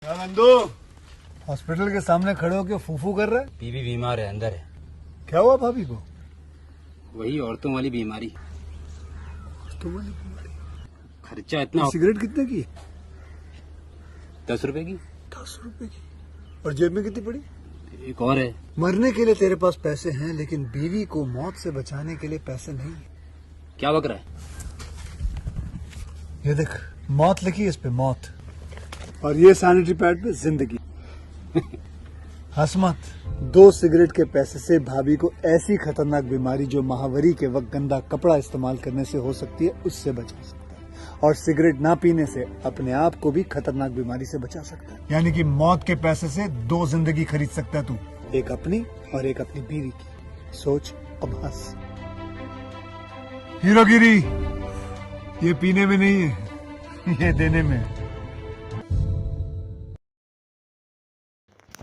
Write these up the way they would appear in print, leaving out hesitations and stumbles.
क्या नंदू हॉस्पिटल के सामने खड़े होकर फूफू कर रहा है? बीवी बीमार है, अंदर है। क्या हुआ भाभी को? वही औरतों वाली बीमारी। तुम्हारी बीमारी? खर्चा इतना। सिगरेट कितने की? 10 रुपए की। 10 रुपए की। और जेब में कितनी पड़ी? एक और है। मरने के लिए तेरे पास पैसे हैं, लेकिन बीवी को मौत से बचाने के लिए पैसे नहीं है। क्या बक रहा है? ये देख, मौत लिखी है इस पे, मौत। और ये सैनिटरी पैड पे जिंदगी। हंस मत। 2 सिगरेट के पैसे से भाभी को ऐसी खतरनाक बीमारी जो महावरी के वक्त गंदा कपड़ा इस्तेमाल करने से हो सकती है, उससे बचा सकता है। और सिगरेट ना पीने से अपने आप को भी खतरनाक बीमारी से बचा सकता है। यानी कि मौत के पैसे से 2 जिंदगी खरीद सकता है तू, एक अपनी और एक अपनी बीवी की। सोच, अब हंस। हीरोगिरी ये पीने में नहीं है, ये देने में है।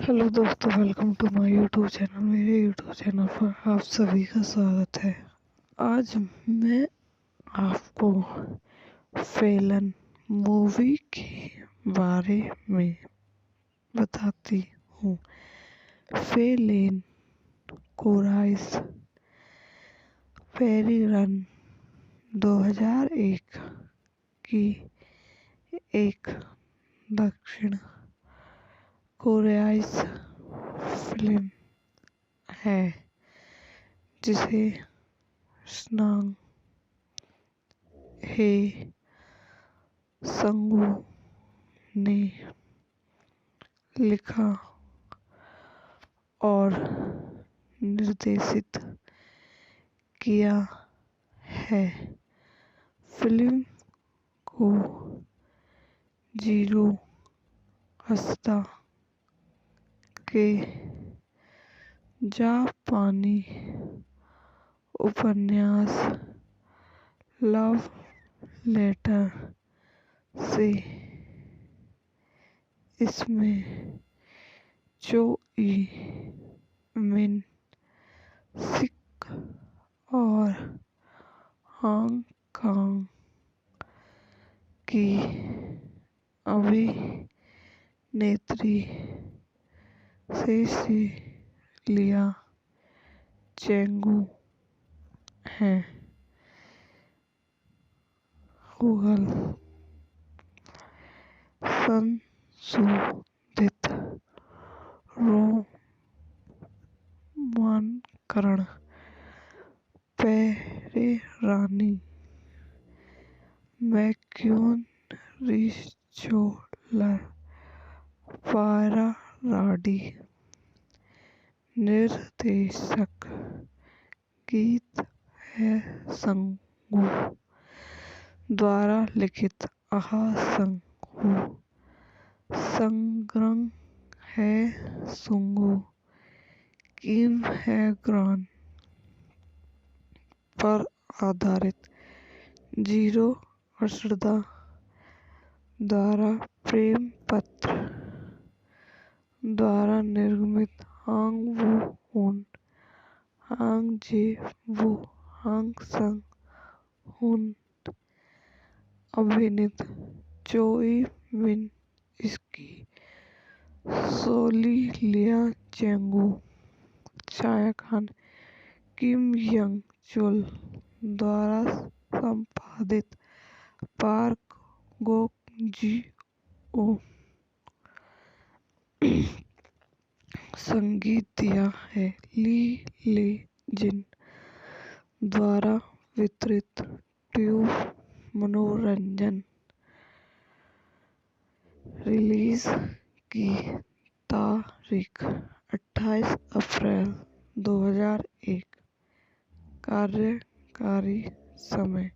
हेलो दोस्तों, welcome to my YouTube channel. मेरे यूट्यूब चैनल पर आप सभी का स्वागत है। आज मैं आपको फेलन मूवी के बारे में बताती हूँ। फेलिन कोराइस फेरी रन 2001 की एक दक्षिण कोरियाई फिल्म है जिसे स्नांग हे संगू ने लिखा और निर्देशित किया है। फिल्म को जीरो हस्ता के जापानी उपन्यास लव लेटर से इसमें चोई मिन सिक और हांगकांग की अभिनेत्री सेसिलिया चेंगू हैं। गूगल संशोधित रोमांकरण पेरेरानी मैक्यून रिचोलर पायरा राडी निर्देशक गीत है संगू द्वारा लिखित आहा संगू संग्रह है सुंगू किम है ग्रान पर आधारित जीरो अर्शदा द्वारा प्रेम पत्र द्वारा निर्मित हांग वू हुन हांग जे वू हांग संग हुन अभिनीत चोई मिन इसकी सोली लिया चेंगू छायाखान किम यंग चुल द्वारा संपादित पार्क गोक जी ओ संगीत दिया है ली ले जिन द्वारा वितरित ट्यूब मनोरंजन। रिलीज की तारीख 28 अप्रैल 2001। कार्यकारी समय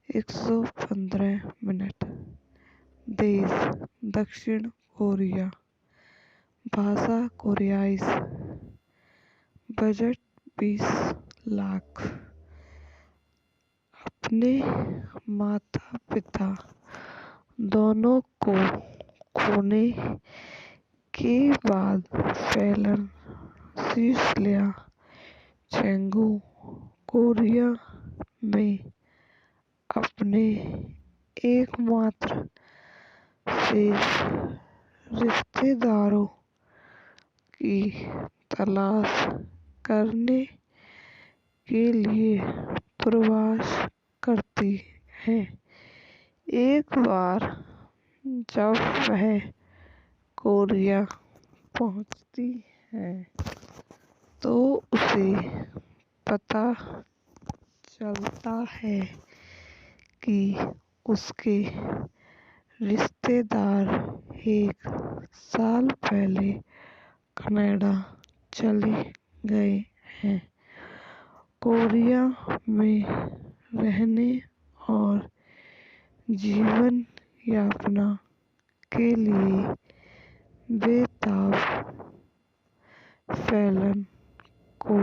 115 मिनट। देश दक्षिण कोरिया। भाषा कोरियाई। बजट 20 लाख। अपने माता पिता दोनों को खोने के बाद फेलन सेसिलिया चेंगू कोरिया में अपने एकमात्र शेष रिश्तेदारों की तलाश करने के लिए प्रवास करती है। एक बार जब वह कोरिया पहुंचती है तो उसे पता चलता है कि उसके रिश्तेदार 1 साल पहले कनाडा चले गए हैं। कोरिया में रहने और जीवन यापना के लिए बेताब फैलन को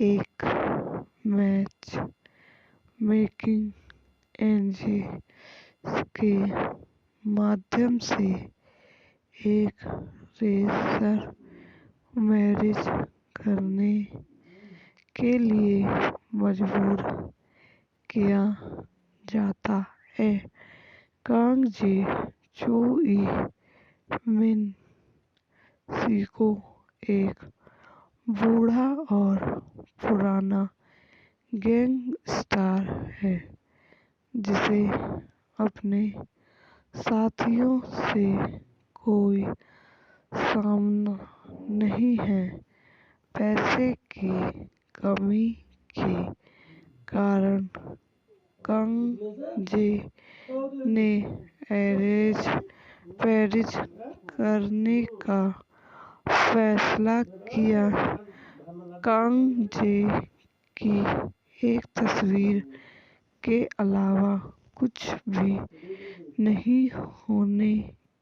एक मैच मेकिंग एजेंसी के माध्यम से एक रेजिस्टर मैरिज करने के लिए मजबूर किया जाता है। कांग जे चो मिन सिको एक बूढ़ा और पुराना गैंगस्टर है जिसे अपने साथियों से कोई सामना नहीं है। पैसे की कमी के कारण कांग जे ने अरेंज मैरिज करने का फैसला किया। कांग जे की एक तस्वीर के अलावा कुछ भी नहीं होने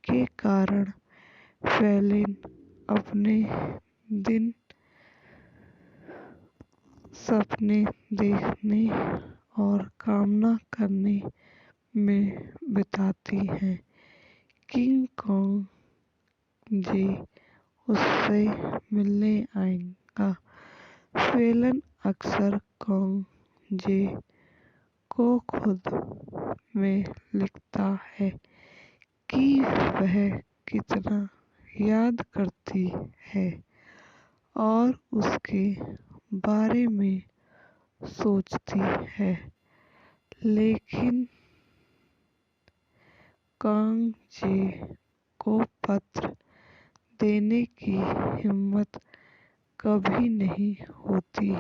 के कारण फैलिन अपने दिन सपने देखने और कामना करने में बिताती है। किंग कांग जे उससे मिलने आएगा। फैलन अक्सर कांग जे को खुद में लिखता है कि वह कितना याद करती है और उसके बारे में सोचती है, लेकिन कांग जे को पत्र देने की हिम्मत कभी नहीं होती।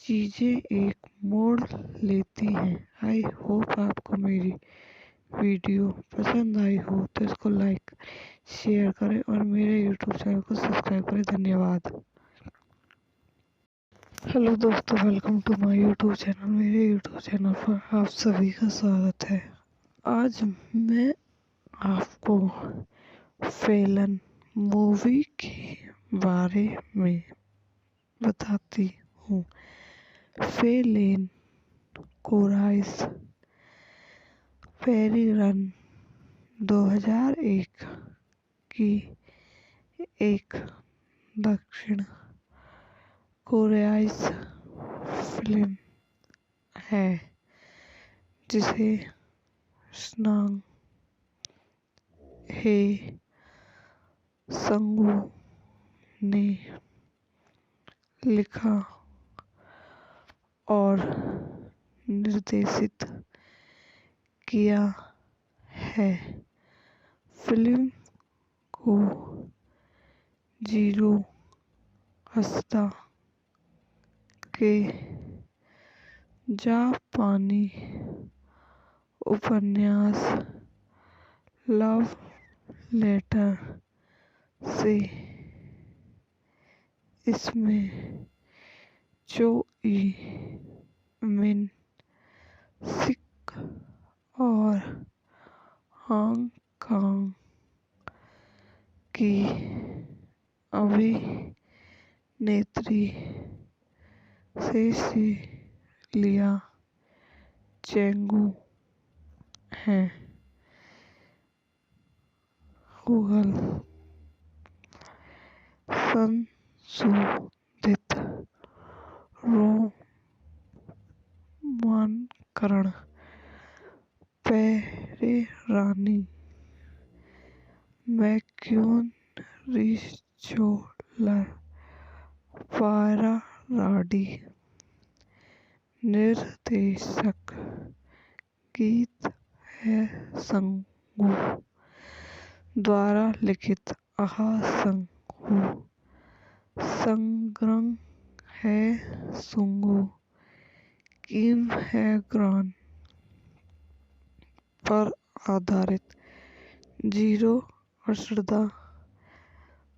चीजें एक मोड़ लेती हैं। आई होप आपको मेरी वीडियो पसंद आई हो तो इसको लाइक शेयर करें और मेरे यूट्यूब चैनल को सब्सक्राइब करें। धन्यवाद। हेलो दोस्तों, welcome to my YouTube channel. मेरे यूट्यूब चैनल पर आप सभी का स्वागत है। आज मैं आपको फैलन मूवी के बारे में बताती हूँ। फैलन कोराइस फेरी रन 2001 की एक दक्षिण कोरियाई फिल्म है जिसे स्नांग हे संगू ने लिखा और निर्देशित किया है। फिल्म को जीरो हस्ता के जापानी उपन्यास लव लेटर से इसमें चो मिन सिक और हांगकांग की अभिनेत्री सेसिलिया चेंगू हैं। गूगल संशोधित रोमांकन पेरेरानी मैक्यून रिचोलर पारा राडी। निर्देशक गीत है संगू द्वारा लिखित आहा संगू। संग्रह है सुंगू। किम है ग्रान पर आधारित। जीरो अश्रदा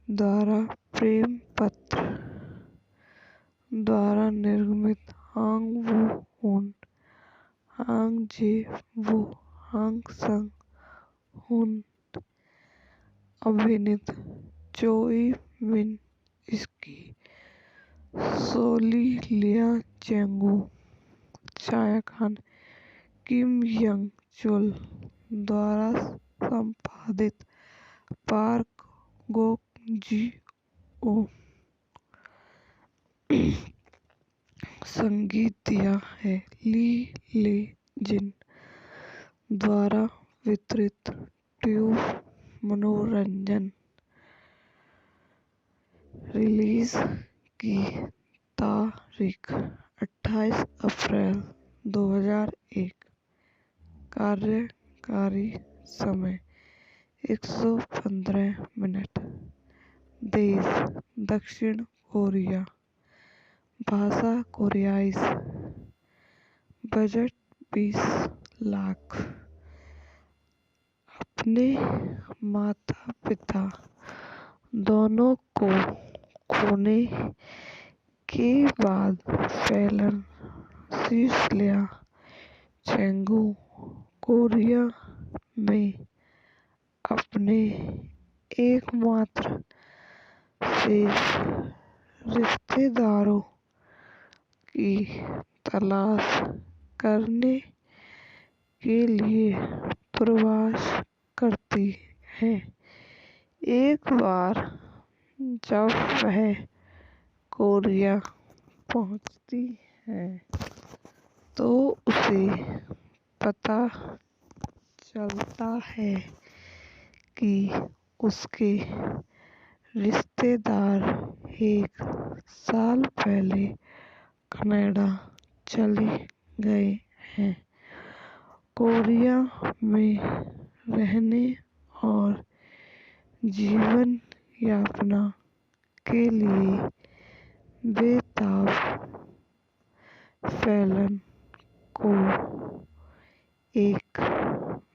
द्वारा प्रेम पत्र द्वारा निर्मित हांग वू हुन, हांग जे वू, हांग संग हुन अभिनीत। चोई मिन इसकी सोली लिया चेंगू। छाया खान किम यंग चुल द्वारा संपादित। पार्क गोक जी ओ संगीत दिया है। ली ले जिन द्वारा वितरित। ट्यूब मनोरंजन। रिलीज की तारीख 28 अप्रैल 2001। कार्यकारी समय 115 मिनट। देश दक्षिण कोरिया। भाषा कोरियाई। बजट 20 लाख। अपने माता पिता दोनों को खोने के बाद फैलन शीर्षलिया चेंगू कोरिया में अपने एकमात्र शेष रिश्तेदारों की तलाश करने के लिए प्रवास करती है। एक बार जब वह कोरिया पहुंचती है तो उसे पता चलता है कि उसके रिश्तेदार 1 साल पहले कनाडा चले गए हैं। कोरिया में रहने और जीवन यापना के लिए बेताब फैलन को एक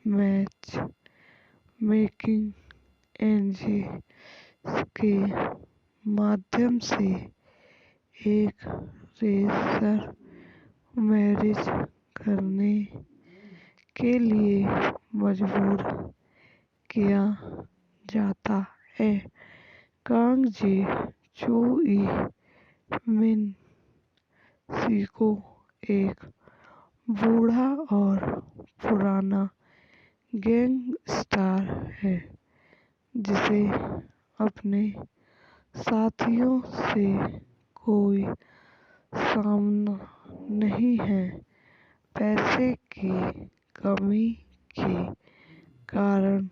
मैच मेकिंग एजेंसी के माध्यम से एक रेजिस्टर मैरिज करने के लिए मजबूर किया जाता है। कांग जे चो ई मिन सीको एक बूढ़ा और पुराना गैंगस्टर है जिसे अपने साथियों से कोई सामना नहीं है। पैसे की कमी के कारण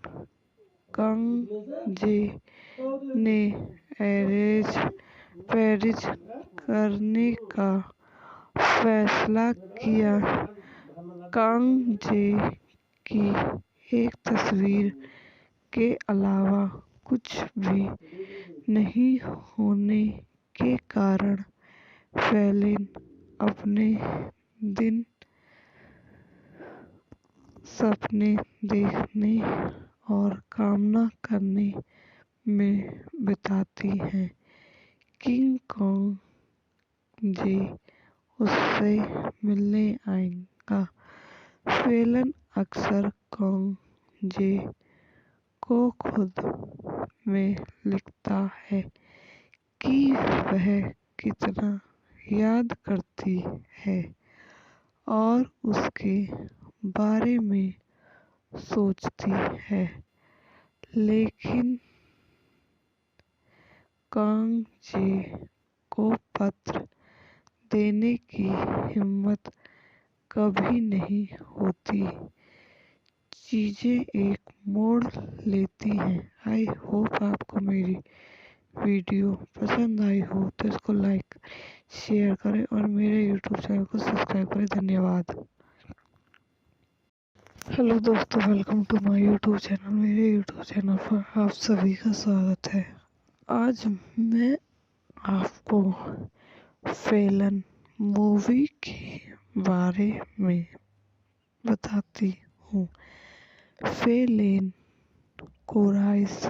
कांग जे ने पैरिज करने का फैसला किया। कांग जे की एक तस्वीर के अलावा कुछ भी नहीं होने के कारण फैलिन अपने दिन सपने देखने और कामना करने में बिताती हैं। किंग कॉन्ग जे उससे मिलने आएगा। फैलन अक्सर कॉन्ग जे को खुद में लिखता है कि वह कितना याद करती है और उसके बारे में सोचती है, लेकिन कांग जे को पत्र देने की हिम्मत कभी नहीं होती। चीज़ें एक मोड़ लेती हैं। आई होप आपको मेरी वीडियो पसंद आई हो तो इसको लाइक शेयर करें और मेरे यूट्यूब चैनल को सब्सक्राइब करें। धन्यवाद। हेलो दोस्तों, welcome to my YouTube channel. मेरे यूट्यूब चैनल पर आप सभी का स्वागत है। आज मैं आपको फेलन मूवी के बारे में बताती हूँ। फेलेन कोराइस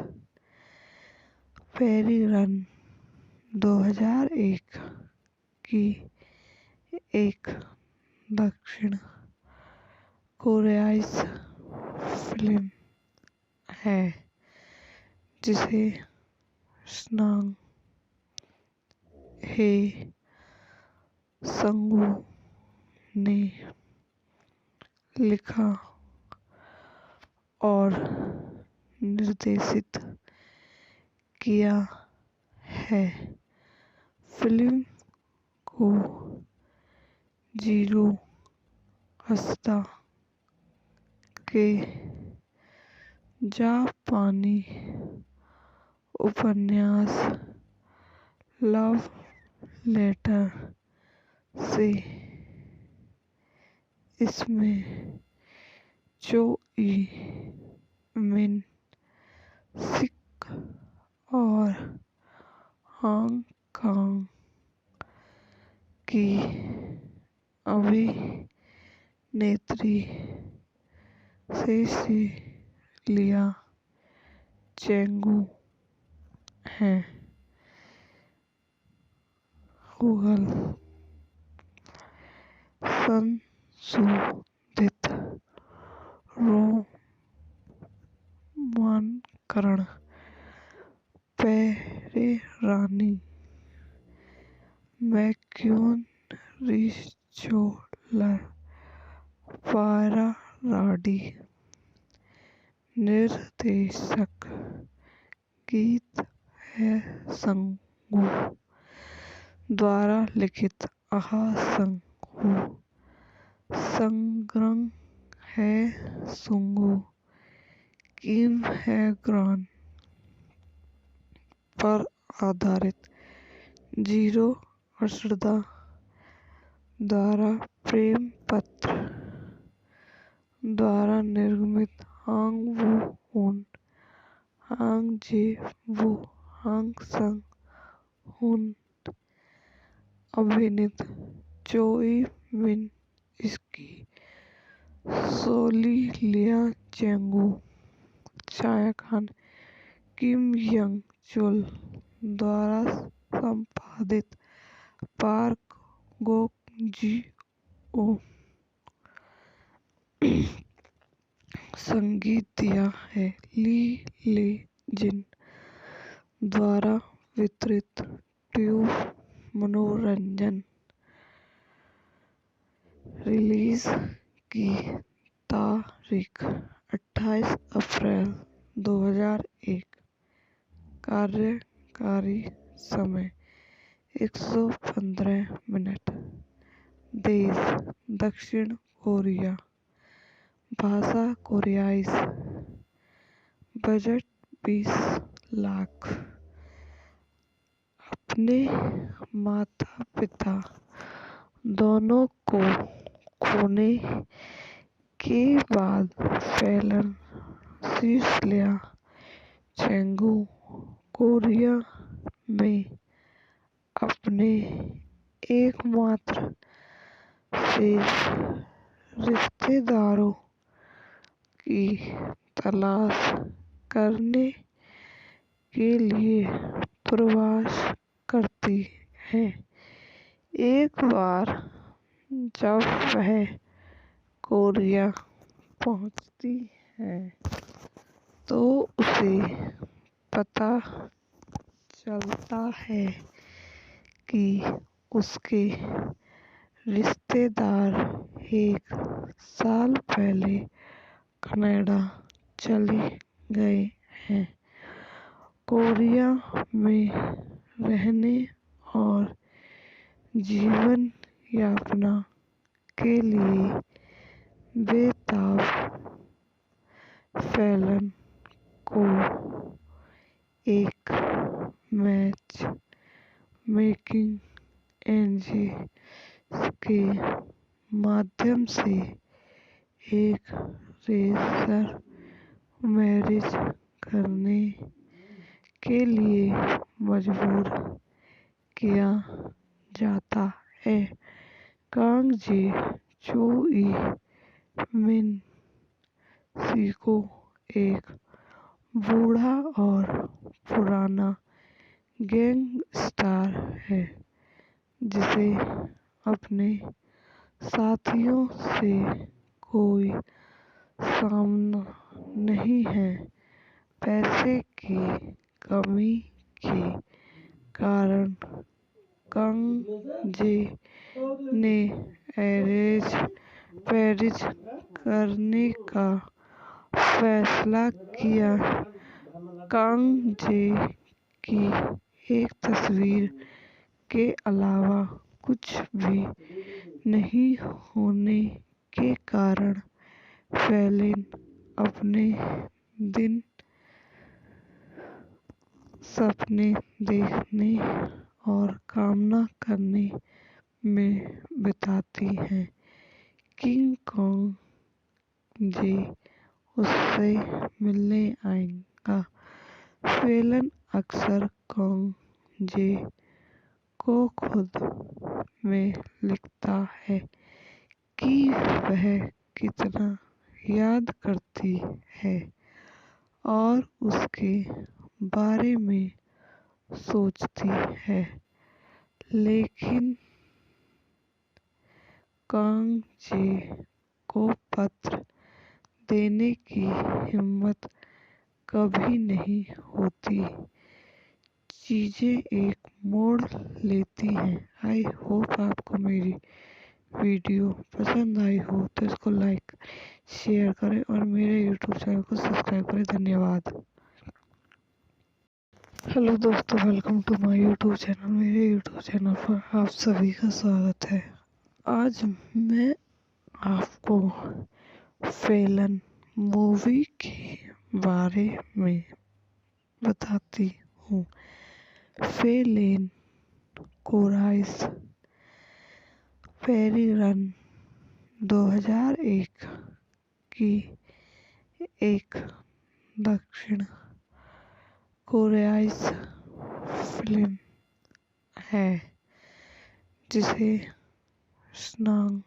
फेरी रन 2001 की एक दक्षिण कोरियाई फिल्म है जिसे स्नांग हे संगू ने लिखा और निर्देशित किया है। फिल्म को जीरो हस्ता के जापानी उपन्यास लव लेटर से इसमें चोई मिन सिक और हांगकांग की अभिनेत्री सेसिलिया चेंगू हैं। गूगल संशोधित रोमांकन पेरेरानी मैक्यून रिचोलर पारा राडी निर्देशक गीत है संगू द्वारा लिखित आहा संगू संग्रह है सुंगू किम है ग्रान पर आधारित जीरो अश्रदा द्वारा प्रेम पत्र द्वारा निर्मित हांग वू हुन हांग जे वू हांग संग हुन अभिनीत चोई मिन इसकी सोली लिया चेंगू छायाकान किम यंग चुल द्वारा संपादित पार्क गोक जी ओ संगीत दिया है ली ले जिन द्वारा वितरित ट्यूब मनोरंजन। रिलीज की तारीख 28 अप्रैल 2001। कार्यकारी समय 115 मिनट। देश दक्षिण कोरिया। भाषा कोरियाई। बजट 20 लाख। अपने माता पिता दोनों को खोने के बाद फेलन सेसिलिया चेंगू कोरिया में अपने एकमात्र शेष रिश्तेदारों की तलाश करने के लिए प्रवास करती है। एक बार जब वह कोरिया पहुंचती है तो उसे पता चलता है कि उसके रिश्तेदार 1 साल पहले कनाडा चले गए हैं। कोरिया में रहने और जीवन यापना के लिए बेताब फैलन को एक मैच मेकिंग एजेंसी के माध्यम से एक रेजिस्टर मैरिज करने के लिए मजबूर किया जाता है। कांग जे चोई मिन सीको एक बूढ़ा और पुराना गैंगस्टर है जिसे अपने साथियों से कोई सामना नहीं है। पैसे की कमी के कारण कांग जे ने अरेंज मैरिज करने का फैसला किया। कांग जे की एक तस्वीर के अलावा कुछ भी नहीं होने के कारण फैलिन अपने दिन सपने देखने और कामना करने में बिताती हैं। किंग कॉन्ग जे उससे मिलने आएगा। फैलन अक्सर कॉन्ग जे को खुद में लिखता है कि वह कितना याद करती है और उसके बारे में सोचती है, लेकिन कांग जे को पत्र देने की हिम्मत कभी नहीं होती। चीजें एक मोड़ लेती हैं। आई होप आपको मेरी वीडियो पसंद आई हो तो इसको लाइक शेयर करें और मेरे यूट्यूब चैनल को सब्सक्राइब करें। धन्यवाद। हेलो दोस्तों, welcome to my YouTube channel. मेरे यूट्यूब चैनल पर आप सभी का स्वागत है। आज मैं आपको फैलन मूवी के बारे में बताती हूँ। फैलन कोराइस पेरी रन 2001 की एक दक्षिण कोरियाई फिल्म है जिसे स्नांग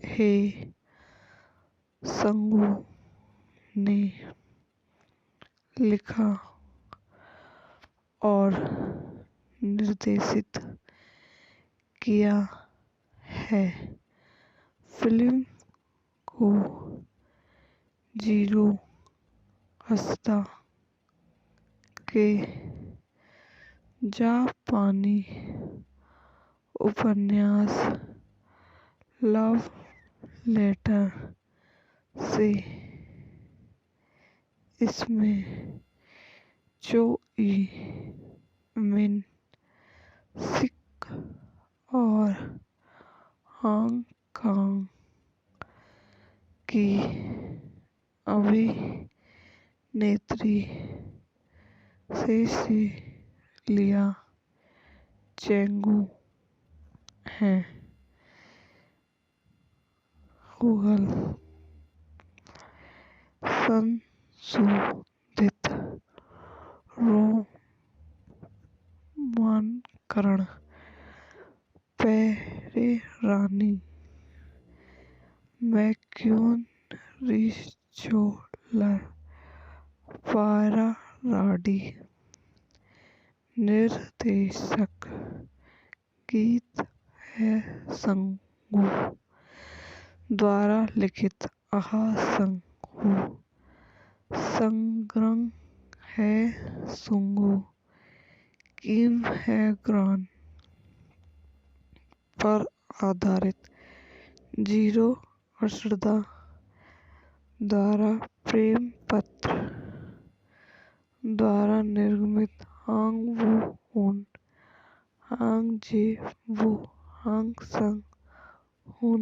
हे संगू ने लिखा और निर्देशित किया है। फिल्म को जीरो हस्ता के जापानी उपन्यास लव लेटर से इसमें चोई मिन सिक और हांगकांग की अभिनेत्री सेसिलिया चेंगू हैं। गूगल संशोधित रोमांकरण पेरेरानी मैक्यून रिचोलर पायराडी निर्देशक गीत है संगू द्वारा लिखित आहा संगू संग्रह है सुंगू किम है ग्रान पर आधारित जीरो अश्रदा द्वारा प्रेम पत्र द्वारा निर्मित हांग वू उन हांग जे वू हांग संग हुन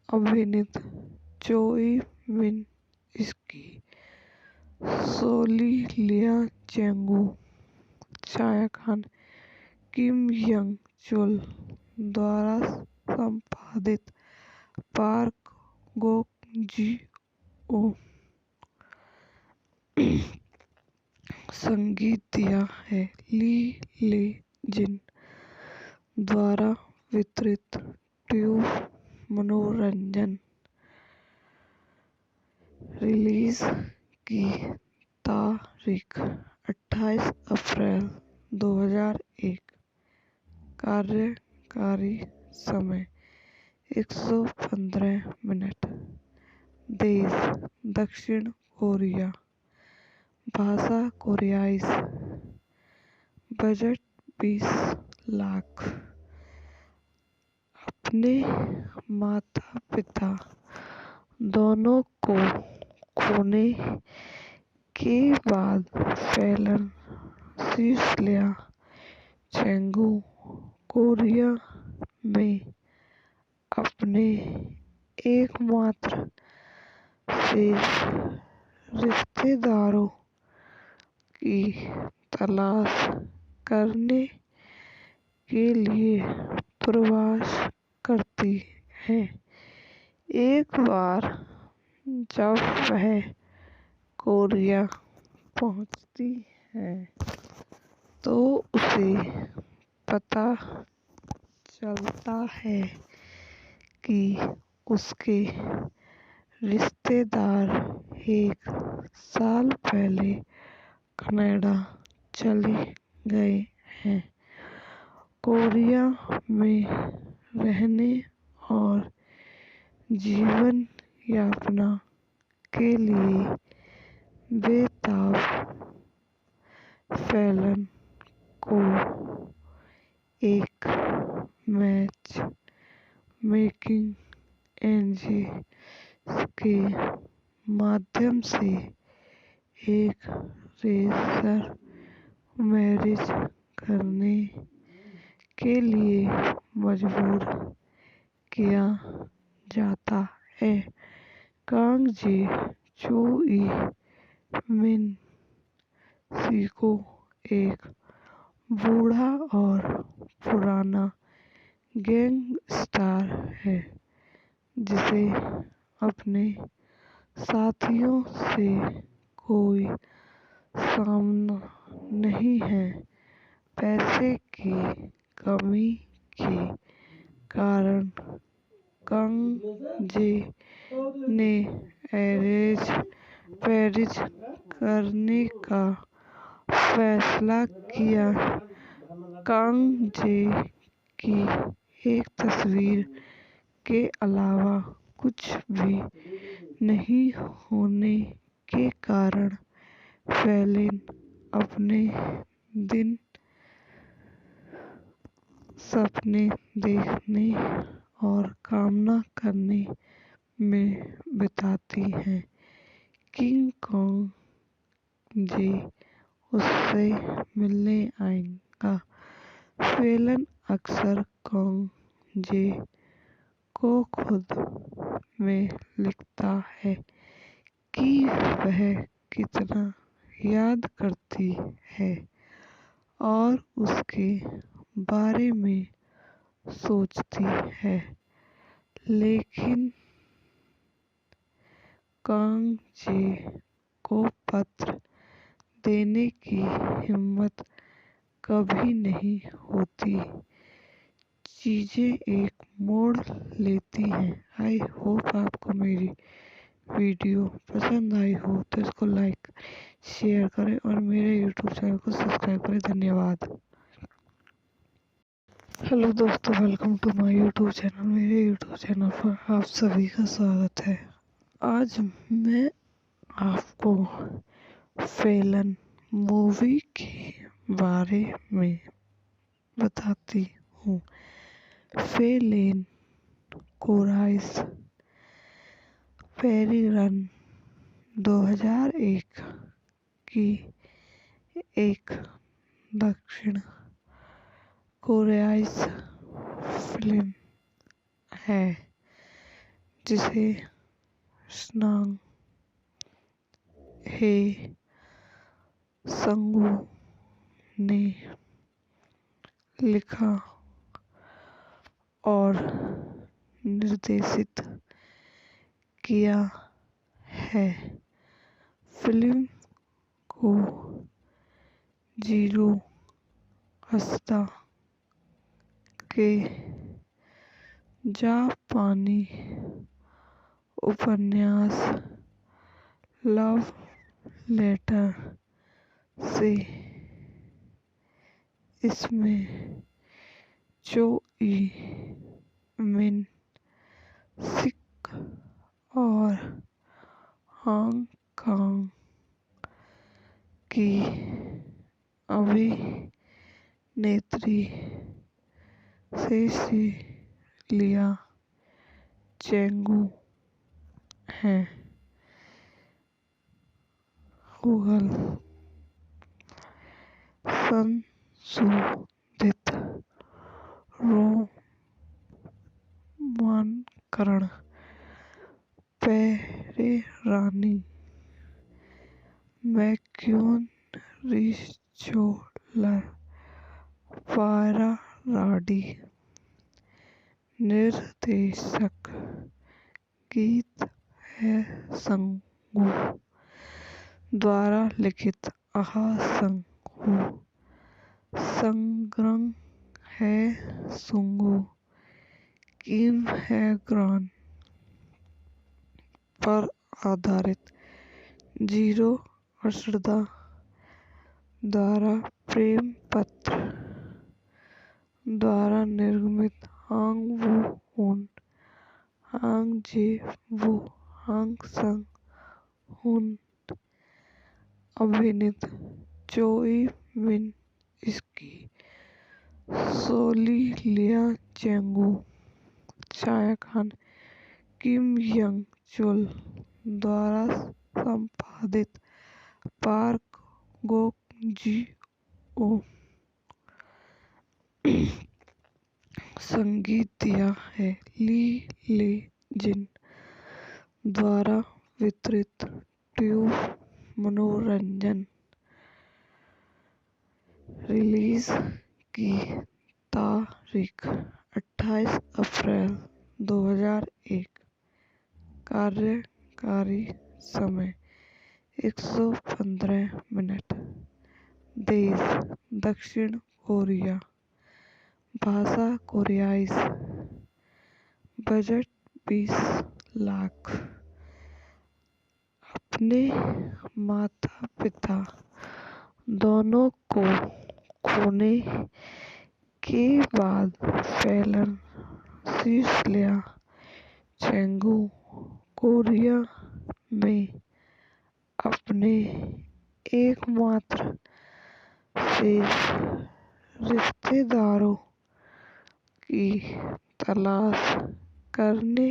अभिनीत चोई मिन इसकी सोली लिया चेंगू, छाया खान, किम यंग चुल द्वारा संपादित, पार्क गोक जी ओ संगीत दिया है, ली ले जिन द्वारा वितरित, ट्यूब मनोरंजन। रिलीज की तारीख 28 अप्रैल 2001। कार्यकारी समय 115 मिनट। देश दक्षिण कोरिया। भाषा कोरियाई। बजट 20 लाख। अपने माता पिता दोनों को खोने के बाद फैलन शीशलिया चेंगू कोरिया में अपने एकमात्र शेष रिश्तेदारों की तलाश करने के लिए प्रवास करती है। एक बार जब वह कोरिया पहुंचती है तो उसे पता चलता है कि उसके रिश्तेदार 1 साल पहले कनाडा चले गए हैं। कोरिया में रहने और जीवन यापना के लिए बेताब फैलन को एक मैच मेकिंग एजेंसी के माध्यम से एक रेजिस्टर मैरिज करने के लिए मजबूर किया जाता है। कांग जे चू-ई मिन सीको एक बूढ़ा और पुराना गैंगस्टर है जिसे अपने साथियों से कोई सामना नहीं है। पैसे की कमी के कारण कांग जे ने अरेंज मैरिज करने का फैसला किया। कांग जे की एक तस्वीर के अलावा कुछ भी नहीं होने के कारण फैलिन अपने दिन सपने देखने और कामना करने में बिताती हैं। किंग कांग जे उससे मिलने आएगा। फैलन अक्सर कांग जे को खुद में लिखता है कि वह कितना याद करती है और उसके बारे में सोचती है, लेकिन कांग जे को पत्र देने की हिम्मत कभी नहीं होती। चीजें एक मोड़ लेती हैं। आई होप आपको मेरी वीडियो पसंद आई हो तो इसको लाइक शेयर करें और मेरे यूट्यूब चैनल को सब्सक्राइब करें। धन्यवाद। हेलो दोस्तों, welcome to my YouTube channel. मेरे यूट्यूब चैनल पर आप सभी का स्वागत है। आज मैं आपको फैलन मूवी के बारे में बताती हूँ। फैलन कोरियाई फेरी रन 2001 की एक दक्षिण कोरियाई फिल्म है जिसे स्नांग हे संगू ने लिखा और निर्देशित किया है। फिल्म को जीरो हस्ता के जापानी उपन्यास लव लेटर से इसमें चोई मिन सिक और हांगकांग की अभिनेत्री सेसिलिया चेंगू हैं। गूगल संशोधित रोमांकरण पेरेरानी मैक्यून रिचोलर पायराडी निर्देशक गीत है संगू द्वारा लिखित आहा संगू संग्रह है सुंगू किम है ग्रान पर आधारित जीरो अर्शदा द्वारा प्रेम पत्र द्वारा निर्मित हांग वू हुन हांग जे वू हांग संग हुन अभिनीत चोई मिन इसकी सोली लिया चेंगू छायाखान किम यंग चुल द्वारा संपादित पार्क गोक जी ओ संगीत दिया है ली ले जिन द्वारा वितरित ट्यूब मनोरंजन रिलीज की तारीख 28 अप्रैल 2001 कार्यकारी समय 115 मिनट देश दक्षिण कोरिया भाषा कोरियाई बजट 20 लाख अपने माता पिता दोनों को खोने के बाद फैलन सीसलिया चेंगू कोरिया में अपने एकमात्र शेष रिश्तेदारों की तलाश करने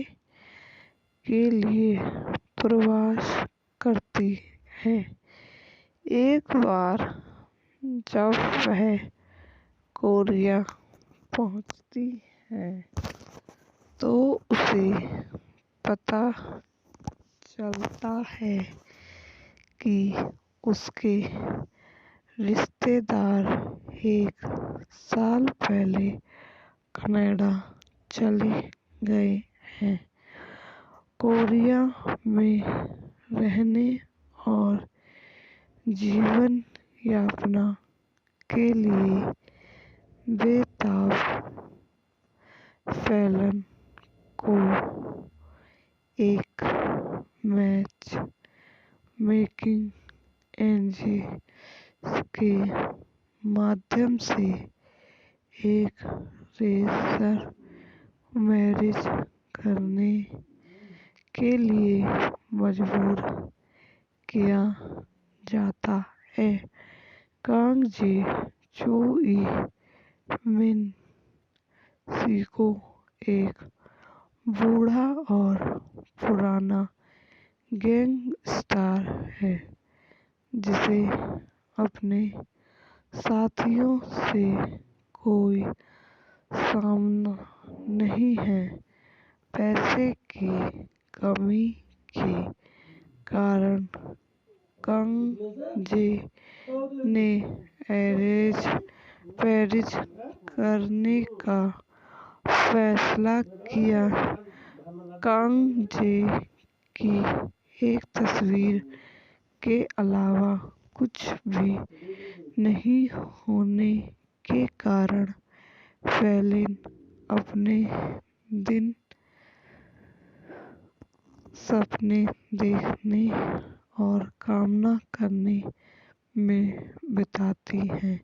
के लिए प्रवास करती है। एक बार जब वह कोरिया पहुंचती है तो उसे पता चलता है कि उसके रिश्तेदार 1 साल पहले कनाडा चले गए हैं। कोरिया में रहने और जीवन यापना के लिए बेताब फैलन को एक मैच मेकिंग एजेंसी के माध्यम से एक रेजिस्टर मैरिज करने के लिए मजबूर किया जाता है। कांग जे चोई मिन सीको एक बूढ़ा और पुराना गैंगस्टर है जिसे अपने साथियों से कोई सामना नहीं है। पैसे की कमी के कारण कंग जे ने अरेस्ट पैरिज करने का फैसला किया। कांग जे की एक तस्वीर के अलावा कुछ भी नहीं होने के कारण फेलिन अपने दिन सपने देखने और कामना करने में बिताती है।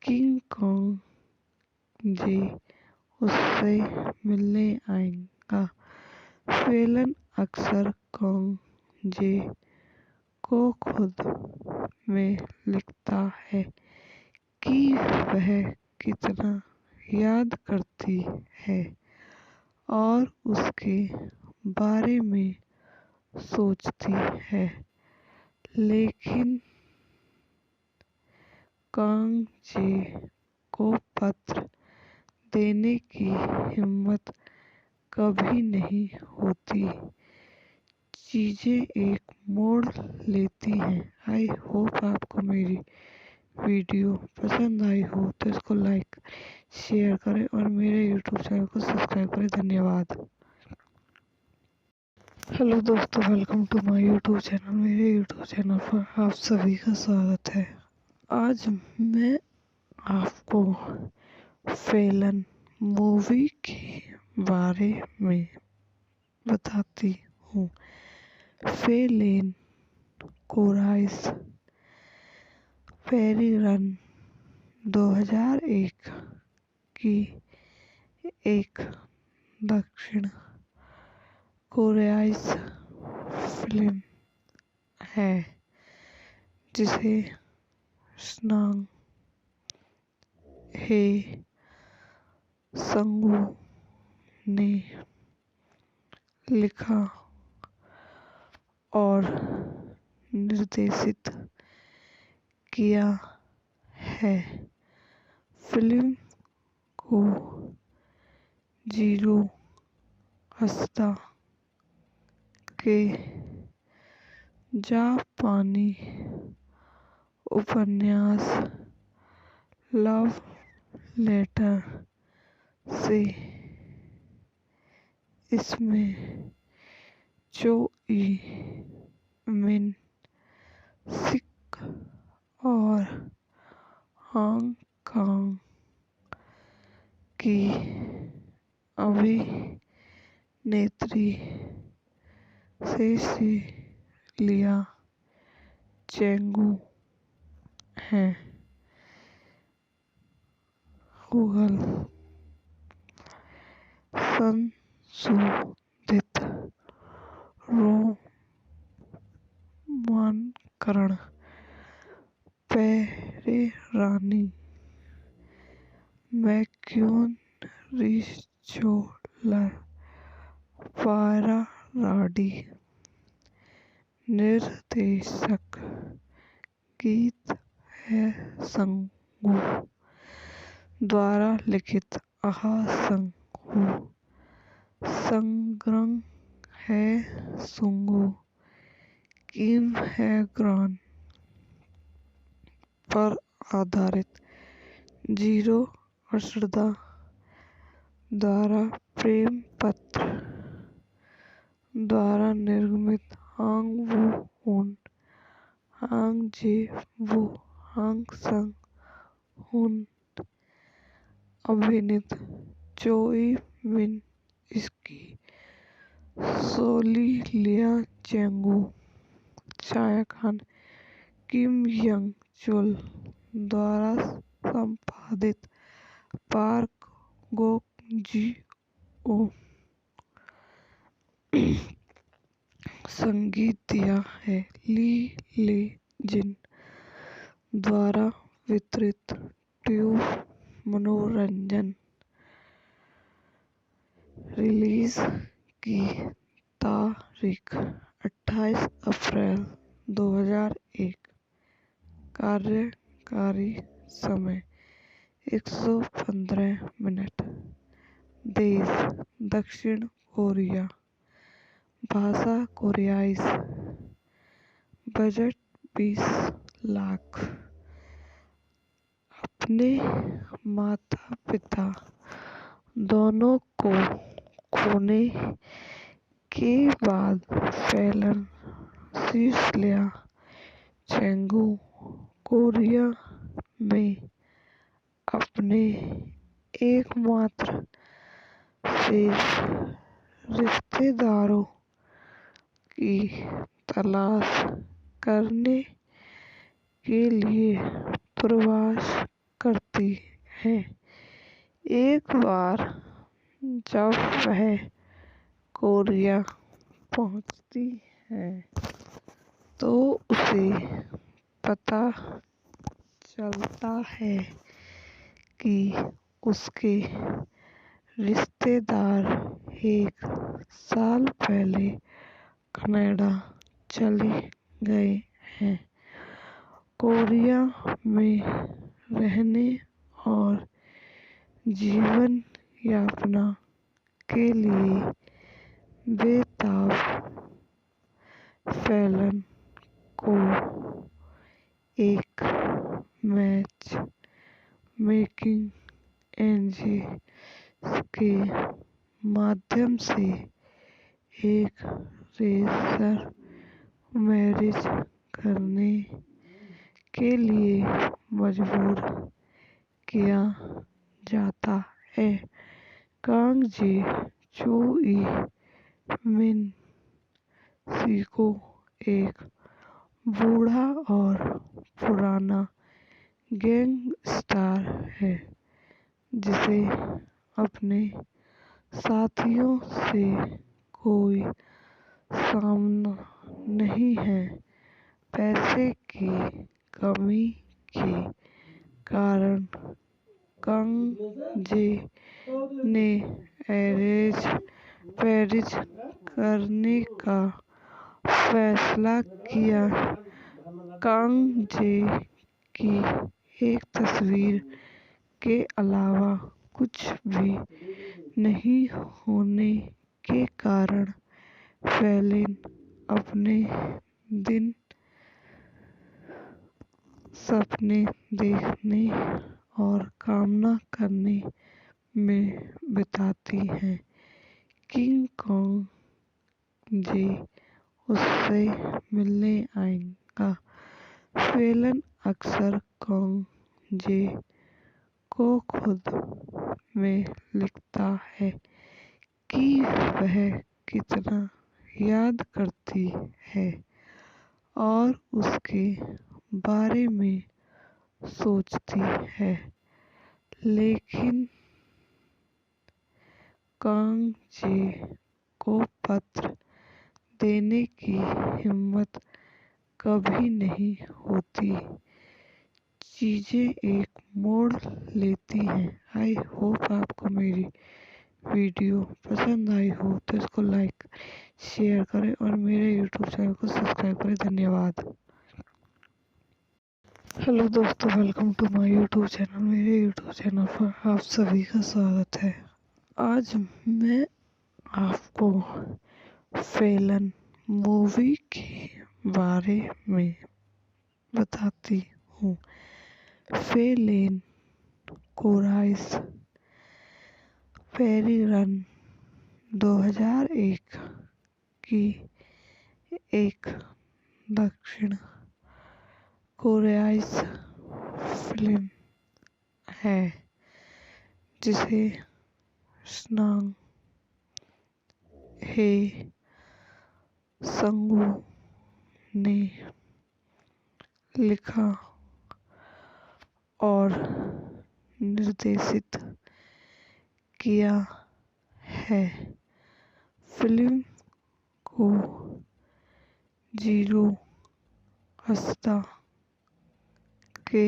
किंग कॉन्ग जे उससे मिलने आएगा। फेलन अक्सर कॉन्ग जे को खुद में लिखता है कि वह कितना याद करती है और उसके बारे में सोचती है, लेकिन कांग जे को पत्र देने की हिम्मत कभी नहीं होती। चीजें एक मोड़ लेती हैं। आई होप आपको मेरी वीडियो पसंद आई हो तो इसको लाइक शेयर करें और मेरे यूट्यूब चैनल को सब्सक्राइब करें। धन्यवाद। हेलो दोस्तों, welcome to my YouTube channel. मेरे यूट्यूब चैनल पर आप सभी का स्वागत है। आज मैं आपको फेलन मूवी के बारे में बताती हूँ। फेलिन कोराइस फेरी रन 2001 की एक दक्षिण कोरियाई फिल्म है जिसे स्नांग हे संगू ने लिखा और निर्देशित किया है। फिल्म को जीरो हस्ता के जापानी उपन्यास लव लेटर से इसमें चो ई मिन सिक और हांगकांग की अभिनेत्री सेसिलिया चेंगू हैं। गूगल संशोधित रोमांकरण पेरेरानी मैक्यून रिचोलर पायरा राडी निर्देशक गीत है संगू द्वारा लिखित आहा संगू संग्रह है सुंगू किम है ग्रान पर आधारित जीरो अर्शदा द्वारा प्रेम पत्र द्वारा निर्मित हांग वू हुन हांग जे वू हांग संग हुन अभिनीत चोई मिन इसकी सोली लिया चेंगू छाया खान किम यंग चुल द्वारा संपादित पार्क गोक जी ओ संगीत दिया है ली ले जिन द्वारा वितरित ट्यूब मनोरंजन। रिलीज की तारीख 28 अप्रैल 2001। कार्यकारी समय 115 मिनट। देश दक्षिण कोरिया। भाषा कोरियाई, बजट 20 लाख। अपने माता पिता दोनों को खोने के बाद फैलन शीर्षल्या चेंगू कोरिया में अपने एकमात्र शेष रिश्तेदारों की तलाश करने के लिए प्रवास करती है। एक बार जब वह कोरिया पहुंचती है तो उसे पता चलता है कि उसके रिश्तेदार 1 साल पहले कनाडा चले गए हैं। कोरिया में रहने और जीवन यापना के लिए बेताब फैलन को एक मैच मेकिंग एजेंसी के माध्यम से एक रेजिस्टर मैरिज करने के लिए मजबूर किया जाता है। कांग जे चो ई मिन सिको एक बूढ़ा और पुराना गैंगस्टर है जिसे अपने साथियों से कोई सामना नहीं है। पैसे की कमी के कारण कांग जे ने अरेंज मैरिज करने का फैसला किया। कांग जे की एक तस्वीर के अलावा कुछ भी नहीं होने के कारण फैलिन अपने दिन सपने देखने और कामना करने में बिताती हैं। किंग कांग जे उससे मिलने आएगा। फैलन अक्सर कांग जे को खुद में लिखता है कि वह कितना याद करती है और उसके बारे में सोचती है, लेकिन कांग जे को पत्र देने की हिम्मत कभी नहीं होती। चीजें एक मोड़ लेती हैं। आई होप आपको मेरी वीडियो पसंद आई हो तो इसको लाइक शेयर करें और मेरे यूट्यूब चैनल को सब्सक्राइब करें। धन्यवाद। हेलो दोस्तों, welcome to my YouTube channel. मेरे यूट्यूब चैनल पर आप सभी का स्वागत है। आज मैं आपको फैलन मूवी के बारे में बताती हूँ। फैलन कोरियाई फेरी रन 2001 की एक दक्षिण कोरियाई फिल्म है जिसे स्नांग हे संगू ने लिखा और निर्देशित किया है। फिल्म को जीरो हस्ता के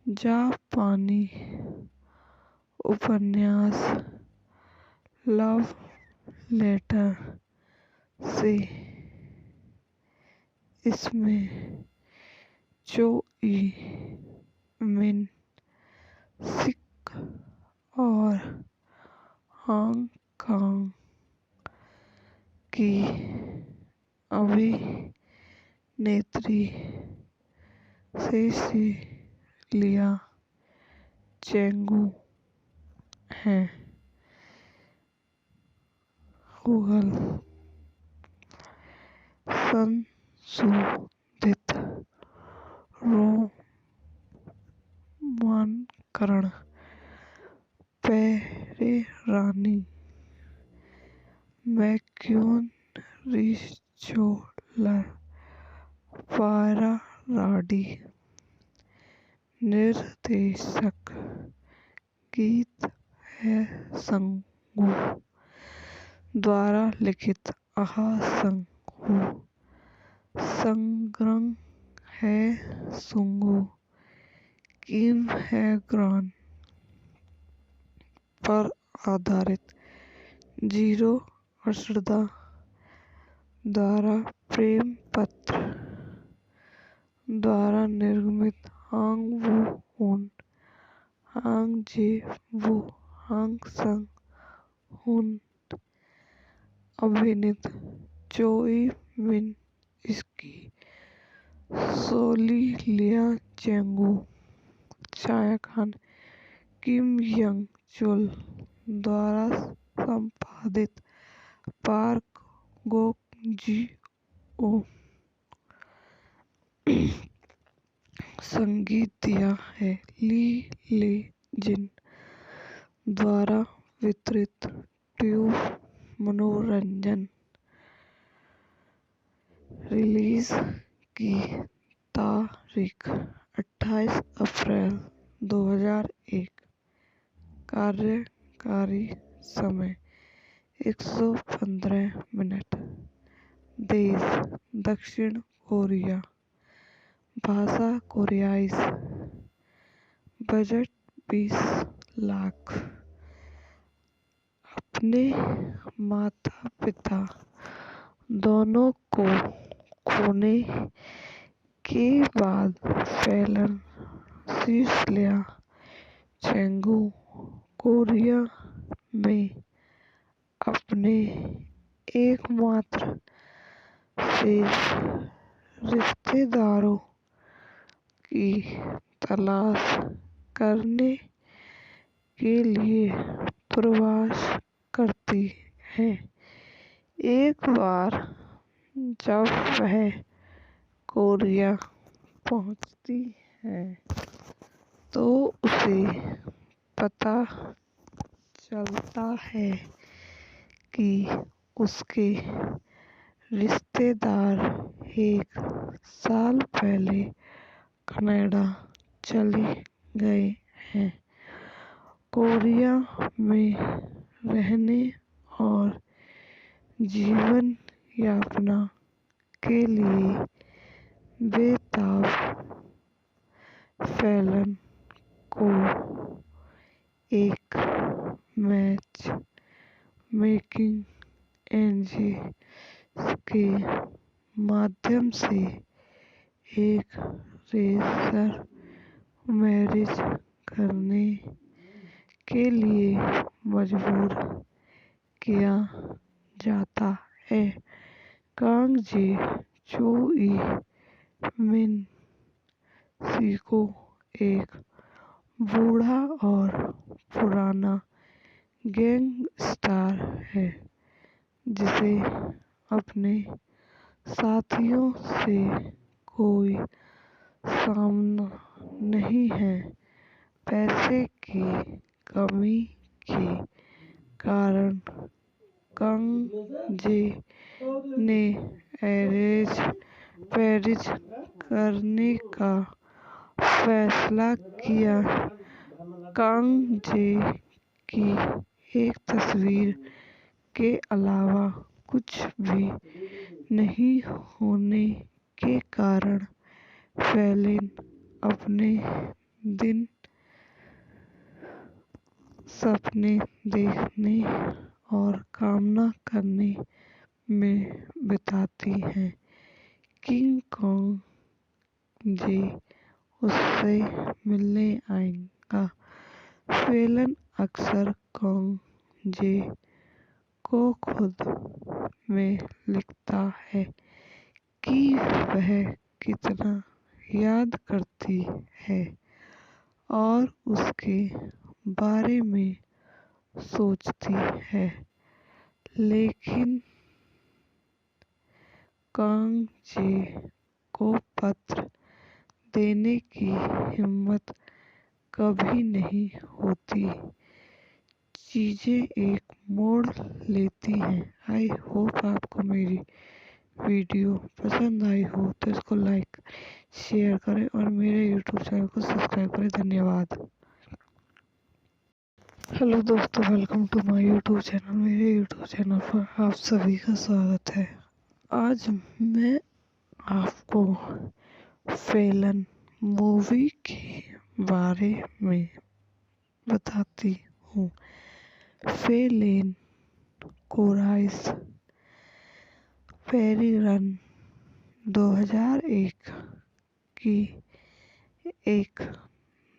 जापानी उपन्यास लव लेटर से इसमें चो ई मिन सिक और हांग कांग की अभिनेत्री सेसिलिया चेंगू हैं। गूगल संशोधित रोमांकरण पेरेरानी मैक्यून रिचोलर पायराडी निर्देशक गीत है संगू द्वारा लिखित आहा संगू संग्रह है सुंगू किम है ग्रान पर आधारित जीरो अश्रदा द्वारा प्रेम पत्र द्वारा निर्मित हांग वू हुन हांग जे वू हांग संग हुन अभिनीत चोई मिन इसकी सोली लिया चेंगू छायाखान किम यंग चुल द्वारा संपादित पार्क गोक जी ओ संगीत दिया है ली ले जिन द्वारा वितरित ट्यूब मनोरंजन रिलीज की तारीख 28 अप्रैल 2001 कार्यकारी समय 115 मिनट देश दक्षिण कोरिया भाषा कोरियाई बजट 20 लाख अपने माता पिता दोनों को खोने के बाद फैलन सिसिलिया चेंगू कोरिया में अपने एकमात्र शेष रिश्तेदारों की तलाश करने के लिए प्रवास करती है। एक बार जब वह कोरिया पहुंचती है तो उसे पता चलता है कि उसके रिश्तेदार 1 साल पहले कनाडा चले गए हैं। कोरिया में रहने और जीवन यापना के लिए बेताब फैलन को एक मैच मेकिंग एजेंसी के माध्यम से एक रेजिस्टर मैरिज करने के लिए मजबूर किया जाता है। कांग जे चो-ई मिन सिको एक बूढ़ा और पुराना गैंगस्टर है जिसे अपने साथियों से कोई सामना नहीं है। पैसे की कमी के कारण कांग जे ने अरेंज मैरिज करने का फैसला किया। कांग जे की एक तस्वीर के अलावा कुछ भी नहीं होने के कारण फैलिन अपने दिन सपने देखने और कामना करने में बिताती हैं। किंग कांग जे उससे मिलने आएगा। फैलन अक्सर कांग जे को खुद में लिखता है कि वह कितना याद करती है और उसके बारे में सोचती है, लेकिन कांग जे को पत्र देने की हिम्मत कभी नहीं होती। चीजें एक मोड़ लेती हैं। आई होप आपको मेरी वीडियो पसंद आई हो तो इसको लाइक शेयर करें और मेरे यूट्यूब चैनल को सब्सक्राइब करें। धन्यवाद। हेलो दोस्तों, welcome to my YouTube channel. मेरे यूट्यूब चैनल पर आप सभी का स्वागत है। आज मैं आपको फेलन मूवी के बारे में बताती हूँ। फेलिन कोराइस फेरी रन 2001 की एक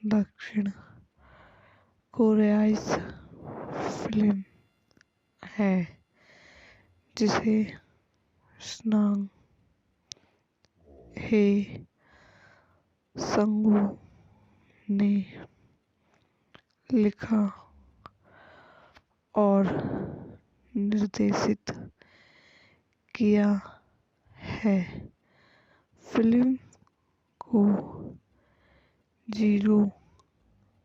दक्षिण कोरियाई फिल्म है जिसे स्नांग हे संगू ने लिखा और निर्देशित किया है। फिल्म को जीरो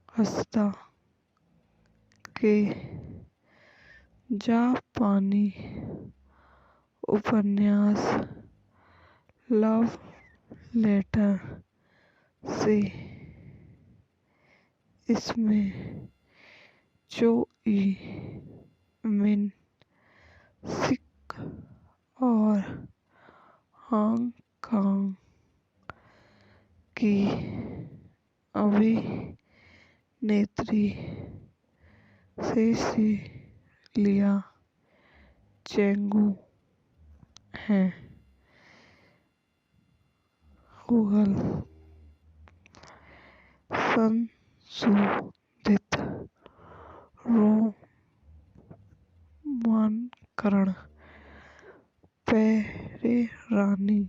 हस्ता के जापानी उपन्यास लव लेटर से इसमें चो ई मिन सिक और हांगकांग की अभिनेत्री सेसिलिया चेंगू हैं। गूगल संशोधित रोमांकरण पेरेरानी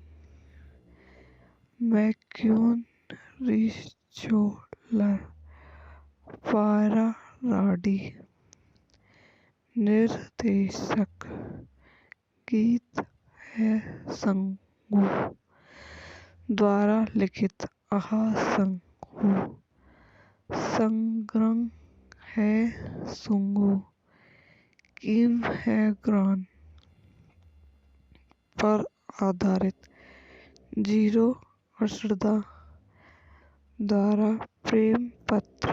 मैक्यून रिचोलर पायराडी निर्देशक गीत है संगू द्वारा लिखित आहा संगू संग्रह है सुंगू किम है ग्रान पर आधारित जीरो अश्रदा द्वारा प्रेम पत्र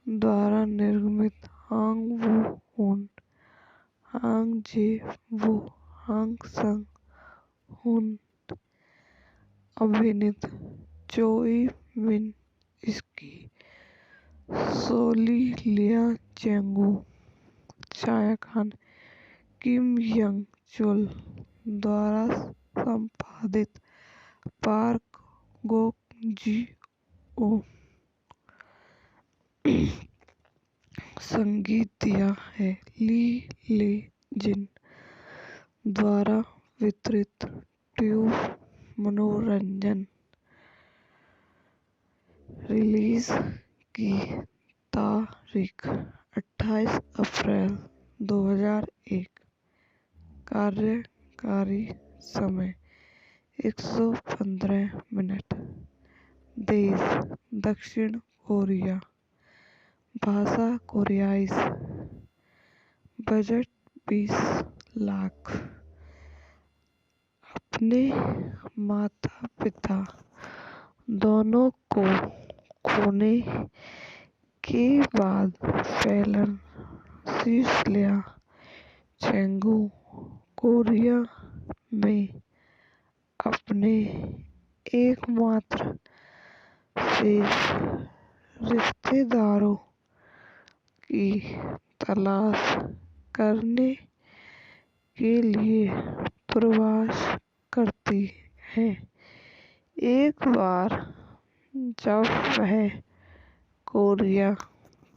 द्वारा निर्मित हांग वू हुन हांग जे वू हांग संग हुन अभिनीत चोई मिन इसकी सोली लिया चेंगू छायाखान किम यंग चुल द्वारा संपादित पार्क गोक जी ओ संगीत दिया है ली ले जिन द्वारा वितरित ट्यूब मनोरंजन रिलीज की तारीख 28 अप्रैल 2001 कार्यकारी समय 115 मिनट देश दक्षिण कोरिया भाषा कोरियाई बजट 20 लाख अपने माता पिता दोनों को खोने के बाद फेलन सेसिलिया चेंगू कोरिया में अपने एकमात्र शेष रिश्तेदारों की तलाश करने के लिए प्रवास करती है। एक बार जब वह कोरिया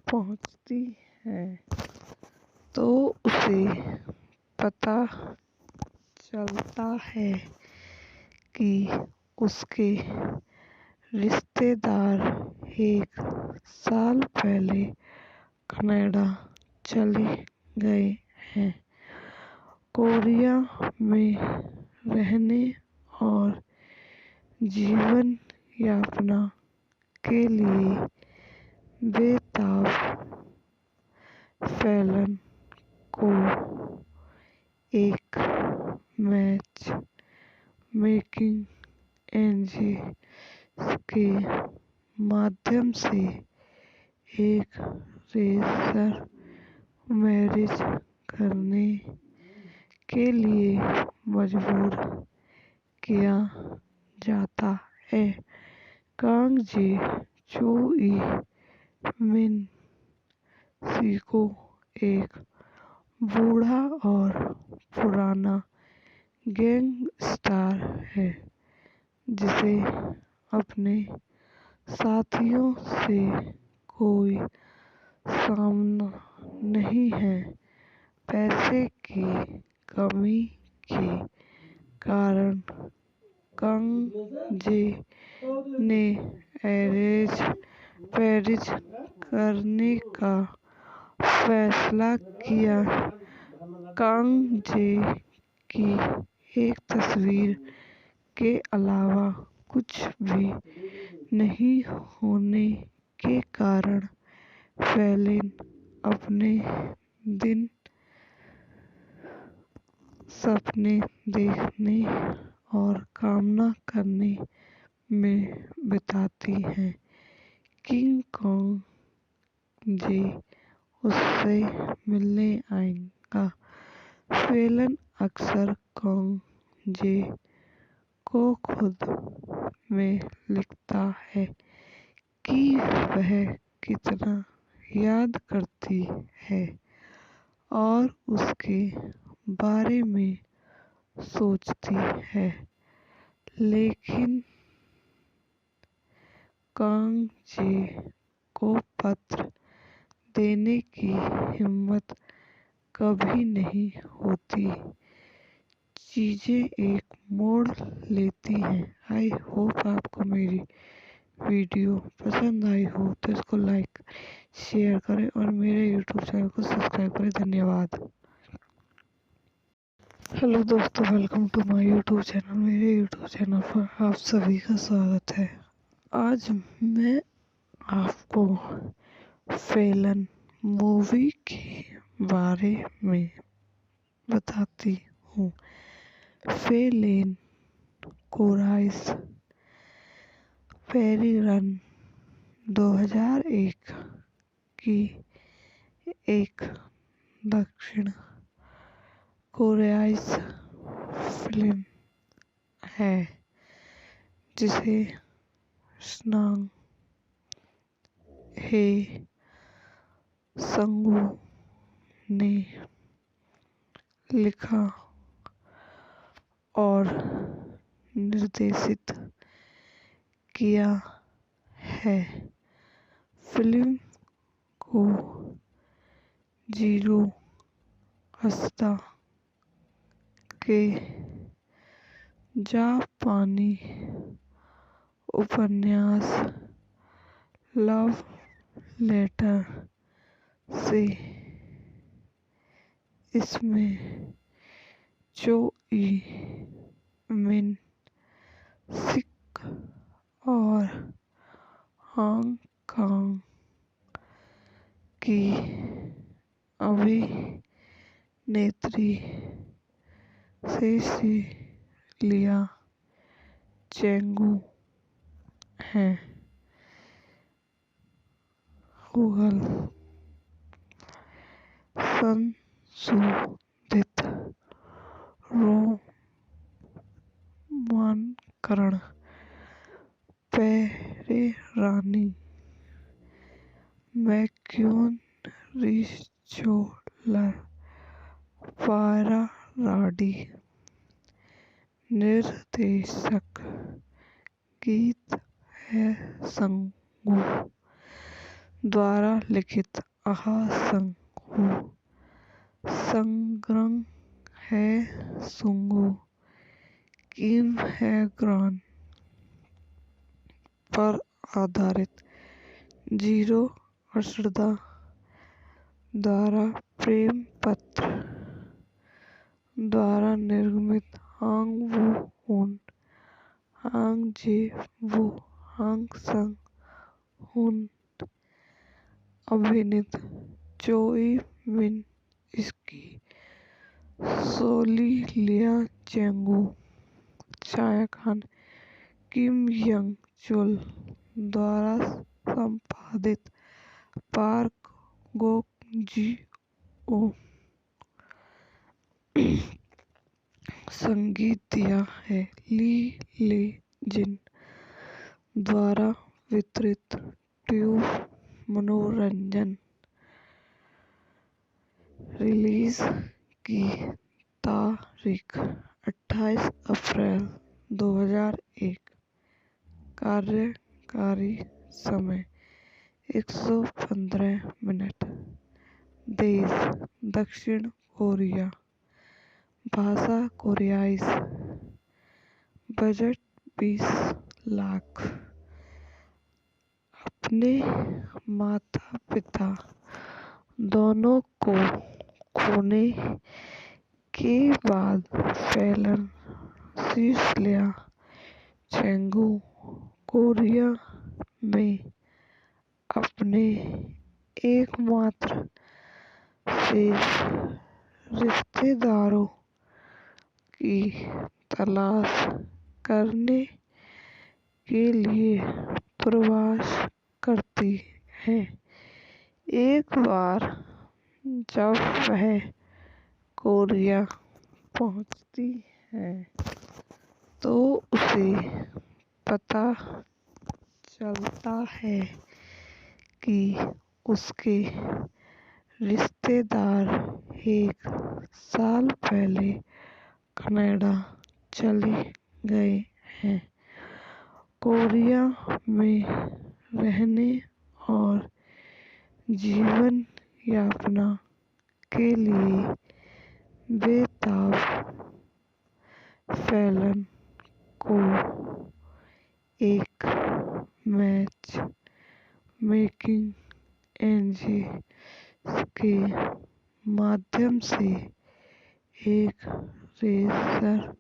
पहुंचती है तो उसे पता चलता है कि उसके रिश्तेदार 1 साल पहले कनाडा चले गए हैं कोरिया में रहने और जीवन यापना के लिए। बेताब फैलन को एक मैच मेकिंग एजेंसी के माध्यम से एक रेजिस्टर मैरिज करने के लिए मजबूर किया जाता है। कांग जे चो मिन सीको एक बूढ़ा और पुराना गैंगस्टर है जिसे अपने साथियों से कोई सामना नहीं है। पैसे की कमी के कारण कांग जे ने अरेंज मैरिज करने का फैसला किया। कांग जे की एक तस्वीर के अलावा कुछ भी नहीं होने के कारण फैलिन अपने दिन सपने देखने और कामना करने में बिताती हैं। किंग कांग जे उससे मिलने आएगा। फैलन अक्सर कांग जे को खुद में लिखता है कि वह कितना याद करती है और उसके बारे में सोचती है, लेकिन कांग जे को पत्र देने की हिम्मत कभी नहीं होती। चीजें एक मोड़ लेती हैं। आई होप आपको मेरी वीडियो पसंद आई हो तो इसको लाइक शेयर करें और मेरे यूट्यूब चैनल को सब्सक्राइब करें। धन्यवाद। हेलो दोस्तों, welcome to my YouTube channel. मेरे यूट्यूब चैनल पर आप सभी का स्वागत है। आज मैं आपको फैलन मूवी के बारे में बताती हूँ। फैलन कोराइस फेरी रन 2001 की एक दक्षिण कोरियाई फिल्म है जिसे स्नांग हे संगू ने लिखा और निर्देशित किया है। फिल्म को जीरो हस्ता के जापानी उपन्यास लव लेटर से इसमें चो मिन सिक और हांगकांग की अभिनेत्री सेसिलिया चेंगू हैं। गूगल संशोधित रोमांकरण पेरेरानी मैक्यून रिचोलर पायराडी निर्देशक गीत है संगू द्वारा लिखित आहा संगू संग्रंग है सुंगू, किम है ग्रान पर आधारित जीरो अश्रदा द्वारा प्रेम पत्र द्वारा निर्मित हांग वू उन, हांग जे वू, हांग संग हुन अभिनीत चोई मिन इसकी सोली लिया चेंगू, छाया खान किम यंग चुल द्वारा संपादित पार्क गोक जी ओ संगीत दिया है ली ले जिन द्वारा वितरित ट्यूब मनोरंजन। रिलीज की तारीख 28 अप्रैल 2001। कार्यकारी समय 115 मिनट। देश दक्षिण कोरिया। भाषा कोरियाई। बजट 20 लाख। अपने माता पिता दोनों को खोने के बाद फैलन सीसलिया चेंगू कोरिया में अपने एकमात्र शेष रिश्तेदारों की तलाश करने के लिए प्रवास करती है। एक बार जब वह कोरिया पहुंचती है तो उसे पता चलता है कि उसके रिश्तेदार 1 साल पहले कनाडा चले गए हैं। कोरिया में रहने और जीवन यापना के लिए बेताब फैलन को एक मैच मेकिंग एजेंसी के माध्यम से एक रेजिस्टर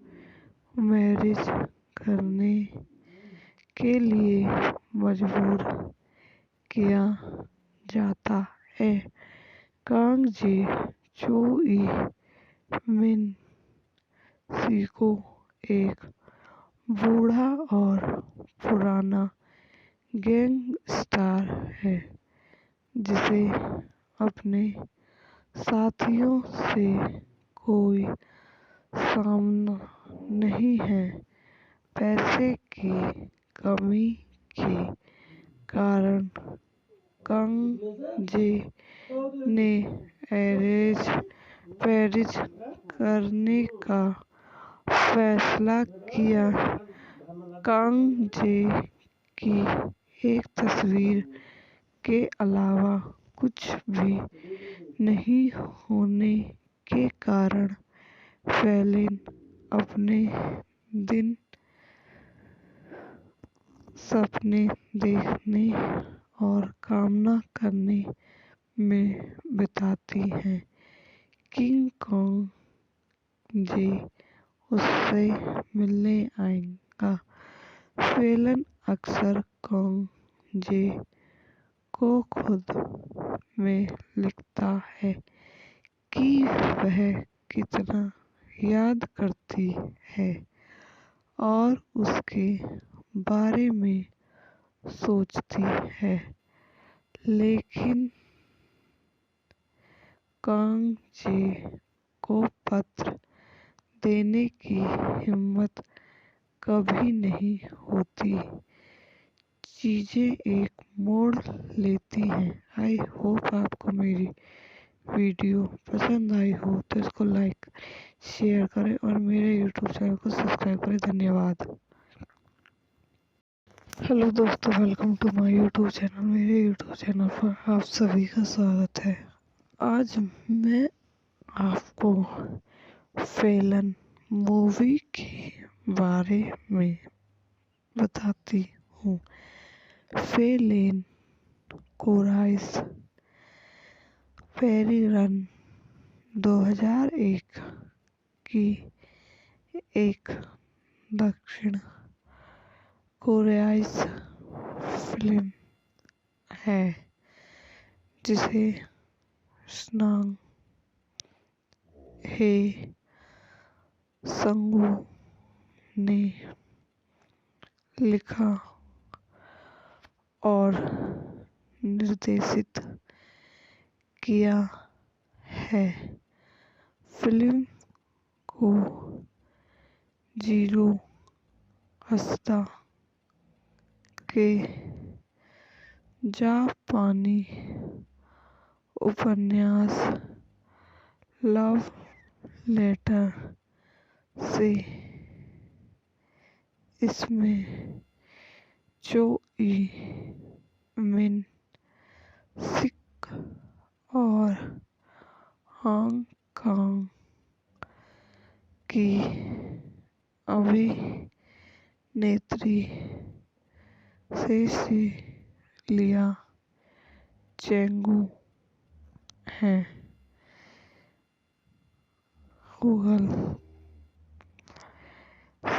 मैरिज करने के लिए मजबूर किया जाता है। कांग जे चो ई मिन सीको एक बूढ़ा और पुराना गैंगस्टर है जिसे अपने साथियों से कोई सामना नहीं है। पैसे की कमी के कारण कांग जे ने अरेंज मैरिज करने का फैसला किया। कांग जे की एक तस्वीर के अलावा कुछ भी नहीं होने के कारण फैलिन अपने दिन सपने देखने और कामना करने में बिताती है। किंग कांग जे उससे मिलने आएगा। फैलन अक्सर कांग जे को खुद में लिखता है कि वह कितना याद करती है और उसके बारे में सोचती है, लेकिन कांग जे को पत्र देने की हिम्मत कभी नहीं होती। चीजें एक मोड़ लेती हैं। आई होप आपको मेरी वीडियो पसंद आई हो तो इसको लाइक शेयर करें और मेरे यूट्यूब चैनल को सब्सक्राइब करें। धन्यवाद। हेलो दोस्तों, welcome to my YouTube channel. मेरे यूट्यूब चैनल पर आप सभी का स्वागत है। आज मैं आपको फेलन मूवी के बारे में बताती हूँ। फेलिन कोराइस फेरी रन 2001 की एक दक्षिण कोरियाई फिल्म है जिसे स्नांग हे संगू ने लिखा और निर्देशित किया है। फिल्म को जीरो हस्ता के जापानी उपन्यास लव लेटर से इसमें चो ई मिन सिक और हांगकांग की अभिनेत्री सेसिलिया चेंगू हैं। गूगल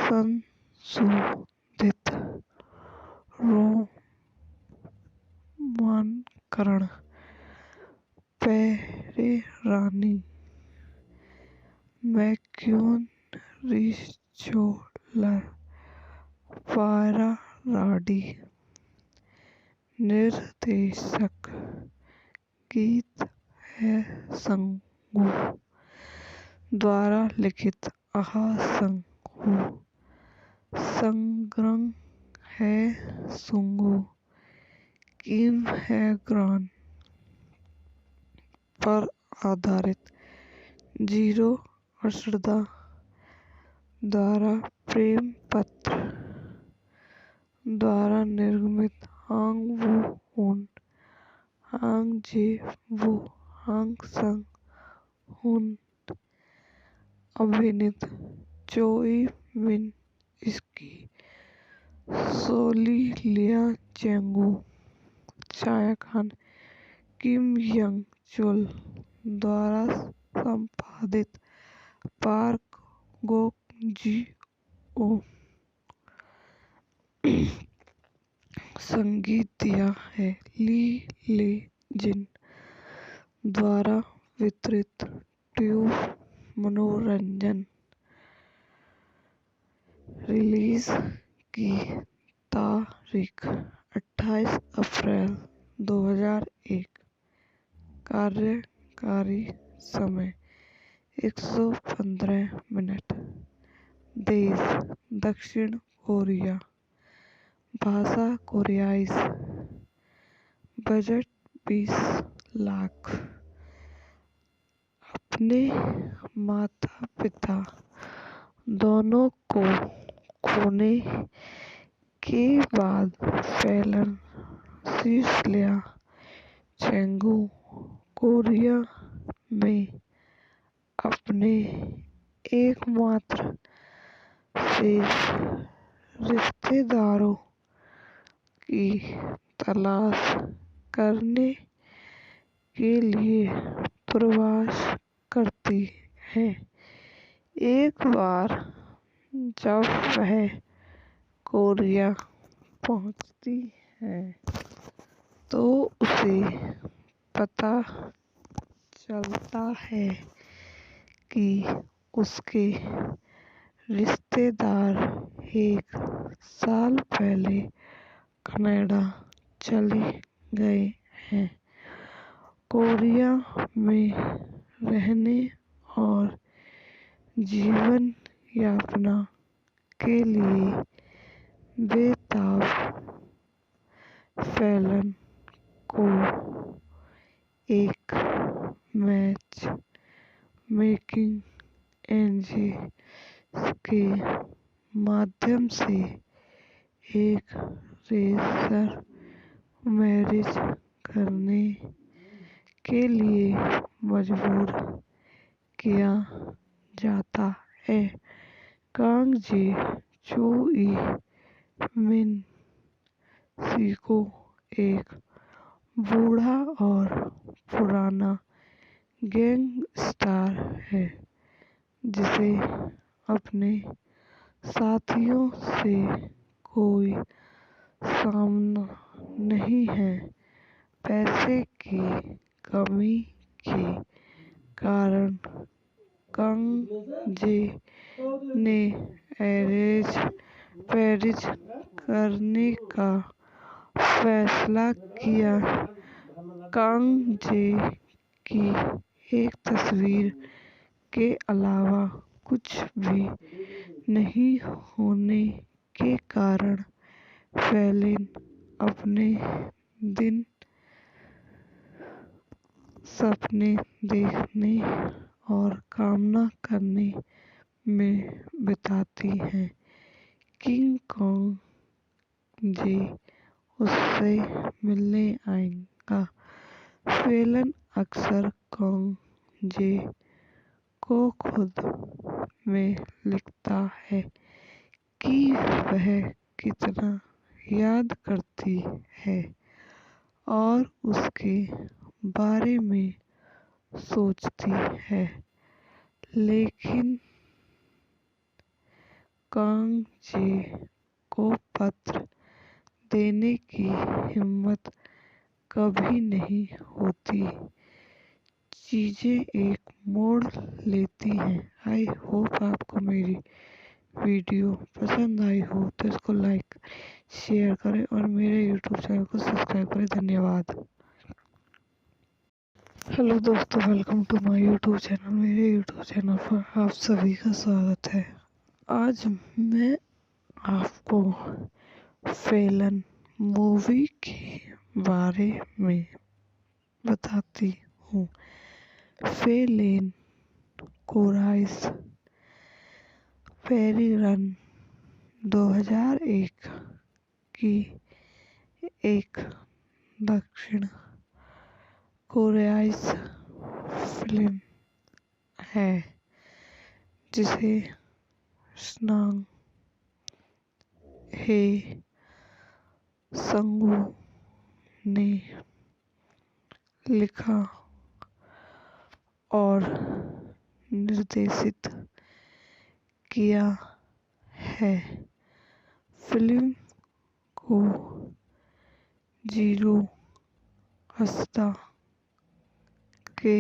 संशोधित रोमांकरण पेरेरानी मैक्यून रिचोलर पायराडी निर्देशक गीत है संगू द्वारा लिखित आहा संगू संग्रह है सुंगू किम है ग्रान पर आधारित जीरो अर्शदा द्वारा प्रेम पत्र द्वारा निर्मित हांग वू हुन हांग जे वू हांग संग हुन अभिनीत चोई मिन इसकी सोली लिया चेंगू छाया खान किम यंग चुल द्वारा संपादित पार्क गोक जी ओ संगीत दिया है ली ले जिन द्वारा वितरित ट्यूब मनोरंजन रिलीज की तारीख 28 अप्रैल 2001 कार्यकारी समय 115 मिनट देश दक्षिण कोरिया भाषा कोरियाई बजट 20 लाख अपने माता पिता दोनों को खोने के बाद फेलन सेसिलिया चेंगू कोरिया में अपने एकमात्र शेष रिश्तेदारों की तलाश करने के लिए प्रवास करती है। एक बार जब वह कोरिया पहुंचती है तो उसे पता चलता है कि उसके रिश्तेदार 1 साल पहले कनाडा चले गए हैं। कोरिया में रहने और जीवन यापना के लिए बेताब फेलन को एक मैच मेकिंग एजेंसी के माध्यम से एक रेजिस्टर मैरिज करने के लिए मजबूर किया जाता है। कांग जे चो ई मिन सीको एक बूढ़ा और पुराना गैंगस्टर है जिसे अपने साथियों से कोई सामना नहीं है। पैसे की कमी के कारण कांग जे ने अरेंज पैरिज करने का फैसला किया। कांग जे की एक तस्वीर के अलावा कुछ भी नहीं होने के कारण फेलिन अपने दिन सपने देखने और कामना करने में बिताती हैं। किंग कॉन्ग जे उससे मिलने आएगा। फेलन अक्सर कॉन्ग जे को खुद में लिखता है कि वह कितना याद करती है और उसके बारे में सोचती है, लेकिन कांग जे को पत्र देने की हिम्मत कभी नहीं होती। चीजें एक मोड़ लेती हैं। आई होप आपको मेरी वीडियो पसंद आई हो तो इसको लाइक शेयर करें और मेरे यूट्यूब चैनल को सब्सक्राइब करें। धन्यवाद। हेलो दोस्तों, welcome to my YouTube channel. मेरे यूट्यूब चैनल पर आप सभी का स्वागत है। आज मैं आपको फेलन मूवी के बारे में बताती हूँ। फेलिन कोराइस फेरी रन 2001 की एक दक्षिण कोरियाई फिल्म है जिसे स्नांग हे संगू ने लिखा और निर्देशित किया है। फिल्म को जीरो हस्ता के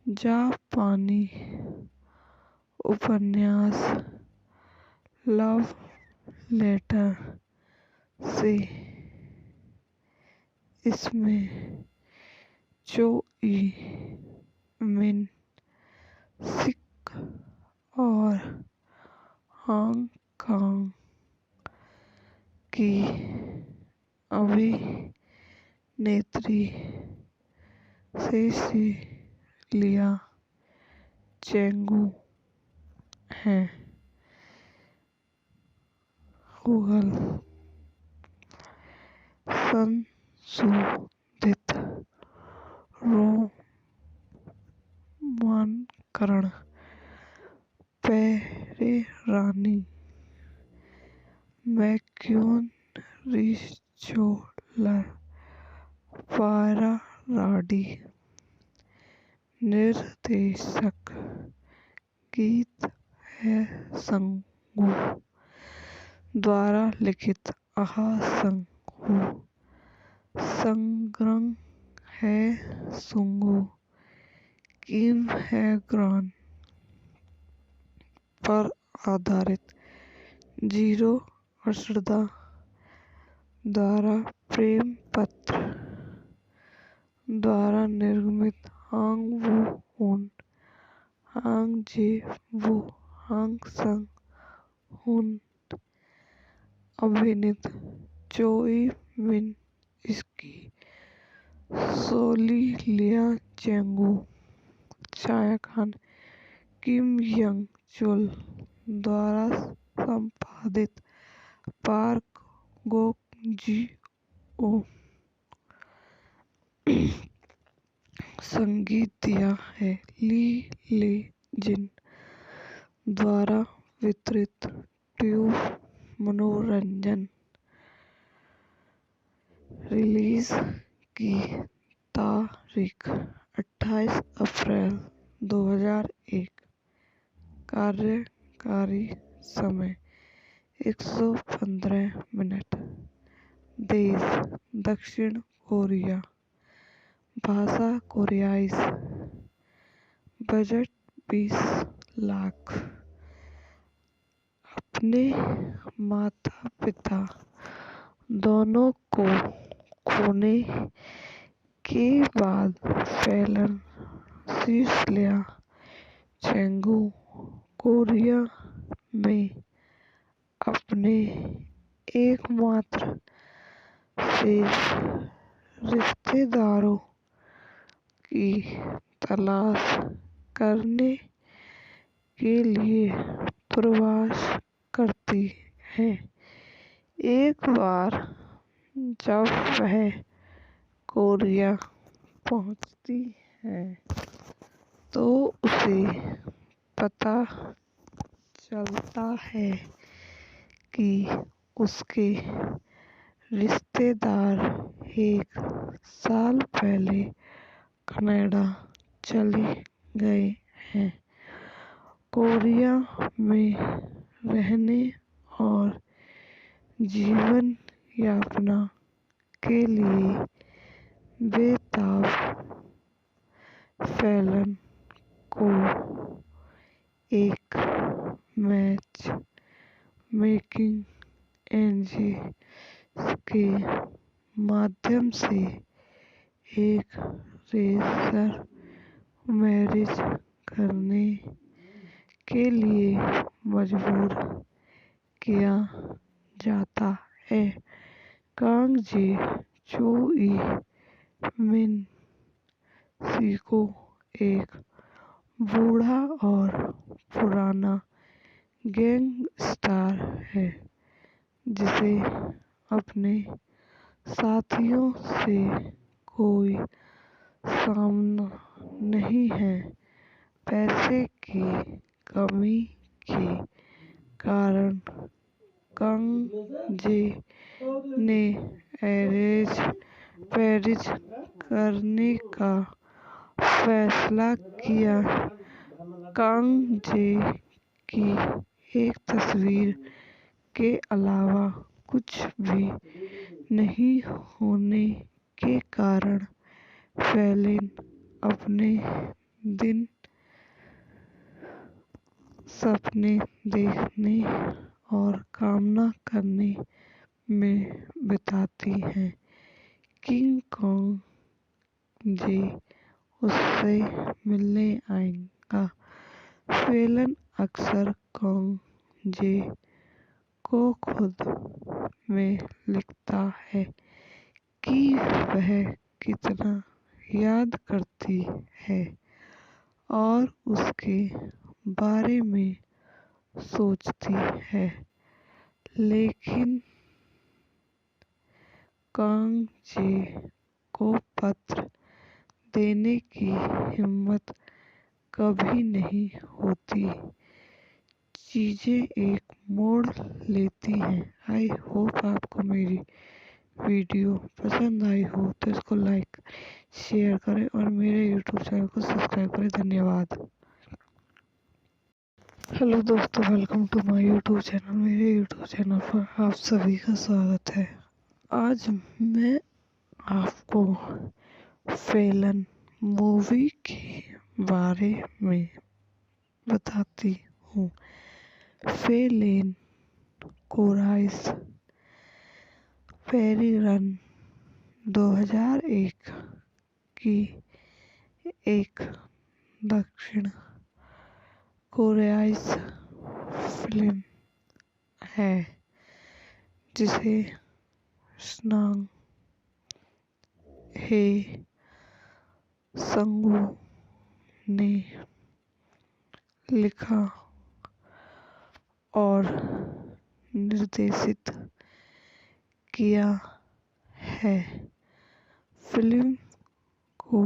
जापानी उपन्यास लव लेटर से इसमें चो ई मिन सिक और हांगकांग की अभिनेत्री सेसिलिया चेंगू हैं। गूगल संशोधित रोमांकरण पेरेरानी मैक्यून रिचोलर पारा राडी निर्देशक गीत है संगू द्वारा लिखित आहा संगू संग्रह है सुंगू किम है ग्रान पर आधारित जीरो अश्रदा द्वारा प्रेम पत्र द्वारा निर्मित हांग वू हुन हांग जे वू हांग संग हुन अभिनीत चोई मिन इसकी सोली लिया चेंगू छायाखान किम यंग चुल द्वारा संपादित पार्क गोक जी ओ संगीत दिया है ली ले जिन द्वारा वितरित ट्यूब मनोरंजन। रिलीज की तारीख 28 अप्रैल 2001। कार्यकारी समय 115 मिनट। देश दक्षिण कोरिया। भाषा कोरियाई। बजट 20 लाख। अपने माता पिता दोनों को खोने के बाद फैलन शीर्षलिया चेंगू कोरिया में अपने एकमात्र शेष रिश्तेदारों की तलाश करने के लिए प्रवास करती है। एक बार जब वह कोरिया पहुंचती है तो उसे पता चलता है कि उसके रिश्तेदार 1 साल पहले कनाडा चले गए हैं। कोरिया में रहने और जीवन यापना के लिए बेताब फैलन को एक मैच मेकिंग एजेंसी के माध्यम से एक रेजिस्टर मैरिज करने के लिए मजबूर किया जाता है। कांग जे चो ई मिन सीको एक बूढ़ा और पुराना गैंगस्टर है जिसे अपने साथियों से कोई सामना नहीं है। पैसे की कमी के कारण कांग जे ने अरेंज मैरिज करने का फैसला किया। कांग जे की एक तस्वीर के अलावा कुछ भी नहीं होने के कारण फैलिन अपने दिन सपने देखने और कामना करने में बिताती हैं। किंग कांग जे उससे मिलने आएगा। फैलन अक्सर कांग जे को खुद में लिखता है कि वह कितना याद करती है और उसके बारे में सोचती है, लेकिन कांग जे को पत्र देने की हिम्मत कभी नहीं होती। चीजें एक मोड़ लेती हैं। आई होप आपको मेरी वीडियो पसंद आई हो तो इसको लाइक शेयर करें और मेरे यूट्यूब चैनल को सब्सक्राइब करें। धन्यवाद। हेलो दोस्तों, welcome to my YouTube channel. मेरे यूट्यूब चैनल पर आप सभी का स्वागत है। आज मैं आपको फैलन मूवी के बारे में बताती हूँ। फैलन कोरियाई पेरिरन 2001 की एक दक्षिण कोरियाई फिल्म है जिसे स्नांग हे संगू ने लिखा और निर्देशित किया है। फिल्म को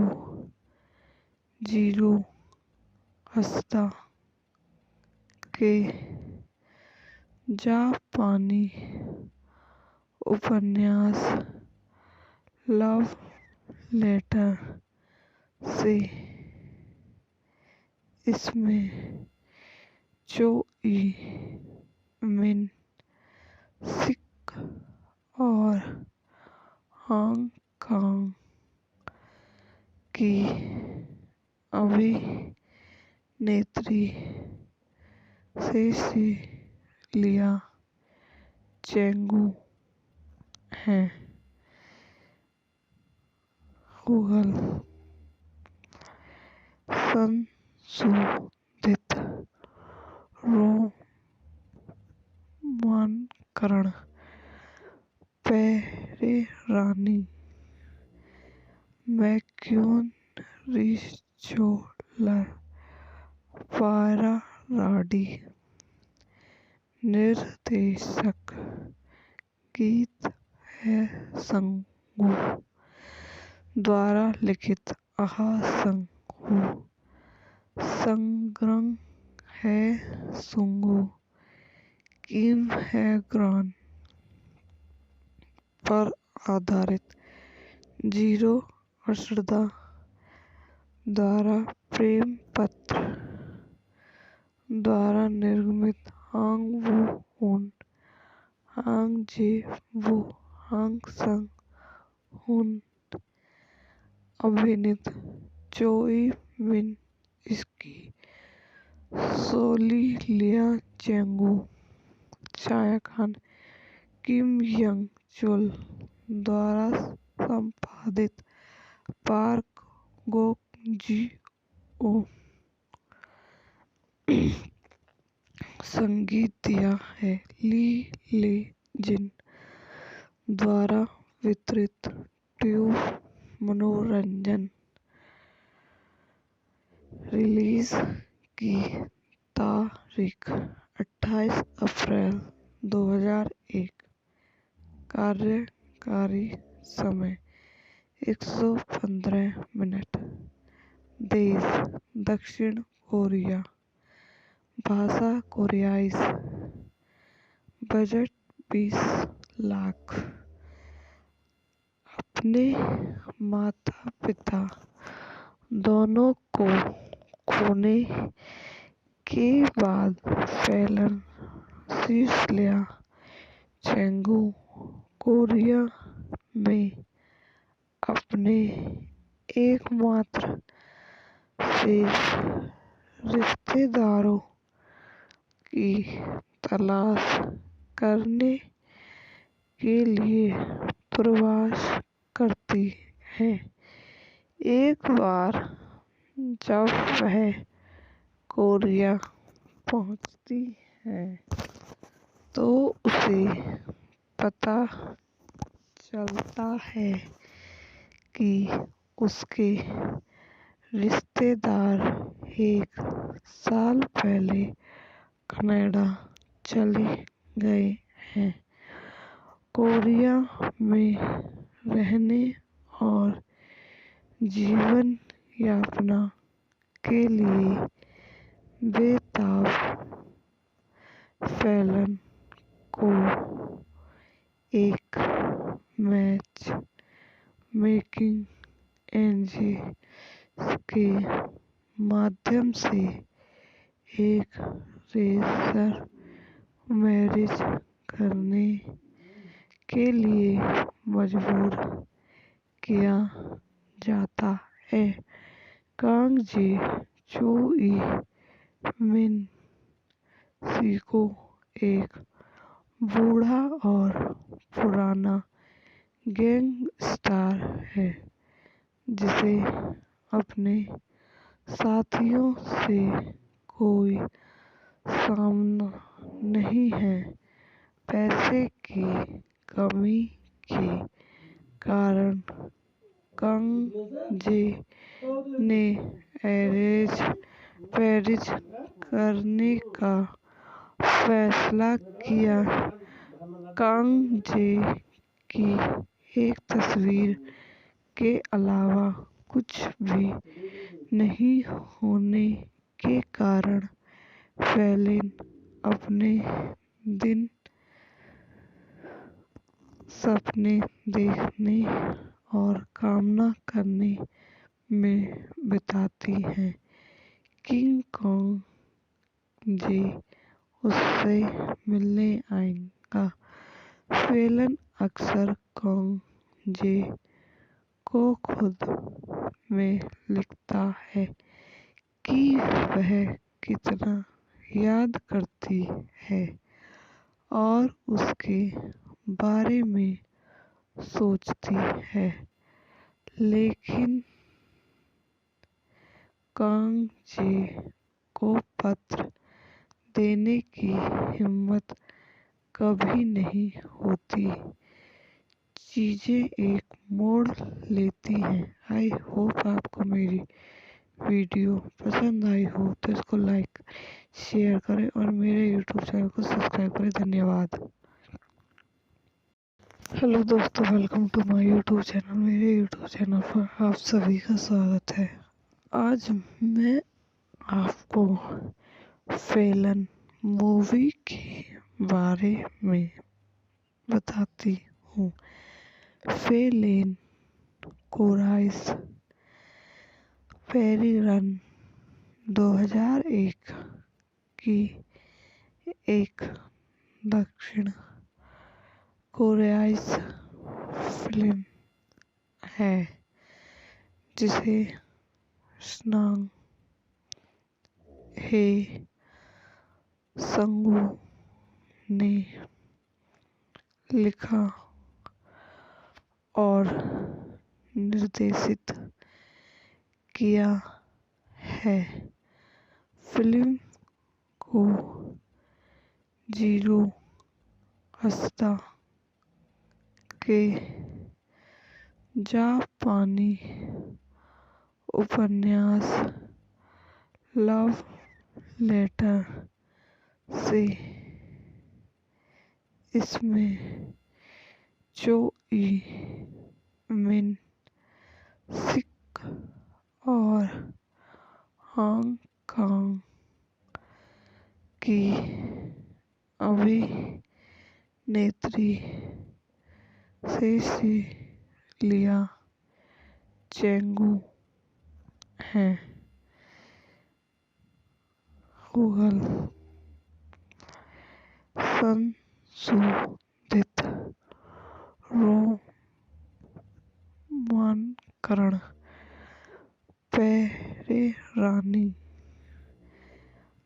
जीरो हंसदा के जापानी उपन्यास लव लेटर से इसमें चोई मिन सिक और हांगकांग की अभिनेत्री सेसिलिया चेंगू हैं। गूगल संशोधित रोमांकरण पेरेरानी मैक्यून रिचोलर पायराडी निर्देशक गीत है संगू द्वारा लिखित आहा संगू संग्रह है सुंगू किम है ग्रान पर आधारित जीरो अश्रदा द्वारा प्रेम पत्र द्वारा निर्मित हांग वू हुन हांग जे वू हांग संग हुन अभिनीत चोई मिन इसकी सोली लिया चेंगू छायाखान किम यंग चुल द्वारा संपादित पार्क गोक जी ओ संगीत दिया है ली ले जिन द्वारा वितरित ट्यूब मनोरंजन रिलीज की तारीख 28 अप्रैल 2001 कार्यकारी समय 115 मिनट देश दक्षिण कोरिया भाषा कोरियाई बजट 20 लाख अपने माता पिता दोनों को खोने के बाद फैलन सीसलिया चेंगू कोरिया में अपने एकमात्र शेष रिश्तेदारों की तलाश करने के लिए प्रवास करती है। एक बार जब वह कोरिया पहुंचती है तो उसे पता चलता है कि उसके रिश्तेदार 1 साल पहले कनाडा चले गए हैं। कोरिया में रहने और जीवन यापना के लिए बेताब फैलन को एक मैच मेकिंग एजेंसी के माध्यम से एक रेजिस्टर मैरिज करने के लिए मजबूर किया जाता है। कांग जे चोई मिन सीको एक बूढ़ा और पुराना गैंगस्टर है जिसे अपने साथियों से कोई सामना नहीं है। पैसे की कमी के कारण कांग जे ने अरेंज करने का फैसला किया। कांग जे की एक तस्वीर के अलावा कुछ भी नहीं होने के कारण फेलिन अपने दिन सपने देखने और कामना करने में बिताती हैं। किंग कॉन्ग जे उससे मिलने आएगा। फेलन अक्सर कॉन्ग जे को खुद में लिखता है कि वह कितना याद करती है और उसके बारे में सोचती है, लेकिन कॉन्ग जे को पत्र देने की हिम्मत कभी नहीं होती। चीजें एक मोड़ लेती हैं। आई होप आपको मेरी वीडियो पसंद आई हो तो इसको लाइक शेयर करें और मेरे यूट्यूब चैनल को सब्सक्राइब करें। धन्यवाद। हेलो दोस्तों, welcome to my YouTube channel. मेरे यूट्यूब चैनल पर आप सभी का स्वागत है। आज मैं आपको फेलन मूवी के बारे में बताती हूँ। फेलिन कोराइस फेरी रन 2001 की एक दक्षिण कोरियाई फिल्म है जिसे स्नांग हे संगू ने लिखा और निर्देशित किया है। फिल्म को जीरो हस्ता के जापानी उपन्यास लव लेटर से इसमें चो ई मिन सिक और हांगकांग की अभिनेत्री सेसिलिया चेंगू हैं। गूगल संशोधित रोमांकरण पेरेरानी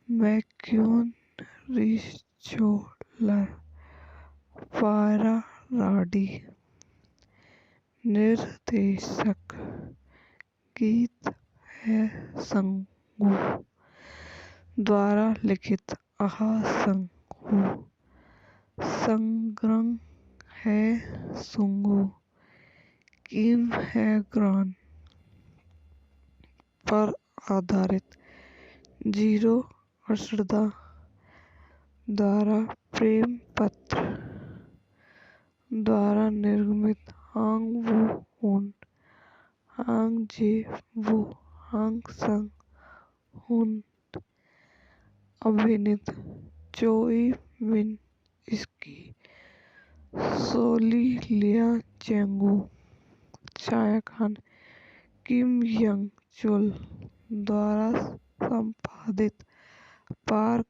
मैक्यून रिचोलर पायरा राडी निर्देशक गीत है संगू द्वारा लिखित आहा संगू संग्रह है सुंगू किम है ग्रान पर आधारित जीरो अर्शदा द्वारा प्रेम पत्र द्वारा निर्मित हांग वू हुन हांग जे वू हांग संग हुन अभिनीत चोई मिन इसकी सोली लिया चेंगू छायाखान किम यंग चुल द्वारा संपादित पार्क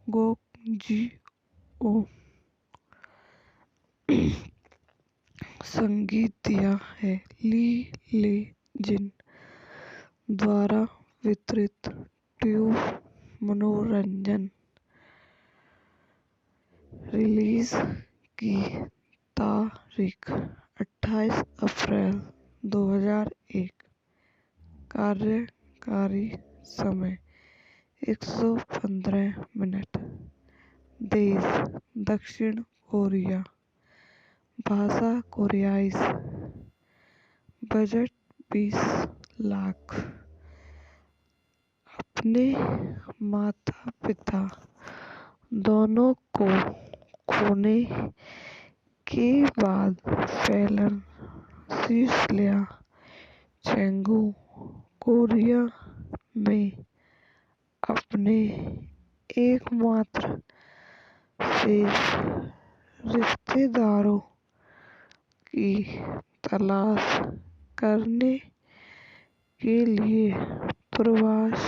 गोक जी ओ संगीत दिया है ली ले जिन द्वारा वितरित ट्यूब मनोरंजन रिलीज की तारीख 28 अप्रैल 2001 कार्यकारी समय 115 मिनट देश दक्षिण कोरिया भाषा कोरियाई बजट 20 लाख अपने माता पिता दोनों को खोने के बाद फेलन सेसिलिया चेंगू कोरिया में अपने एकमात्र शेष रिश्तेदारों की तलाश करने के लिए प्रवास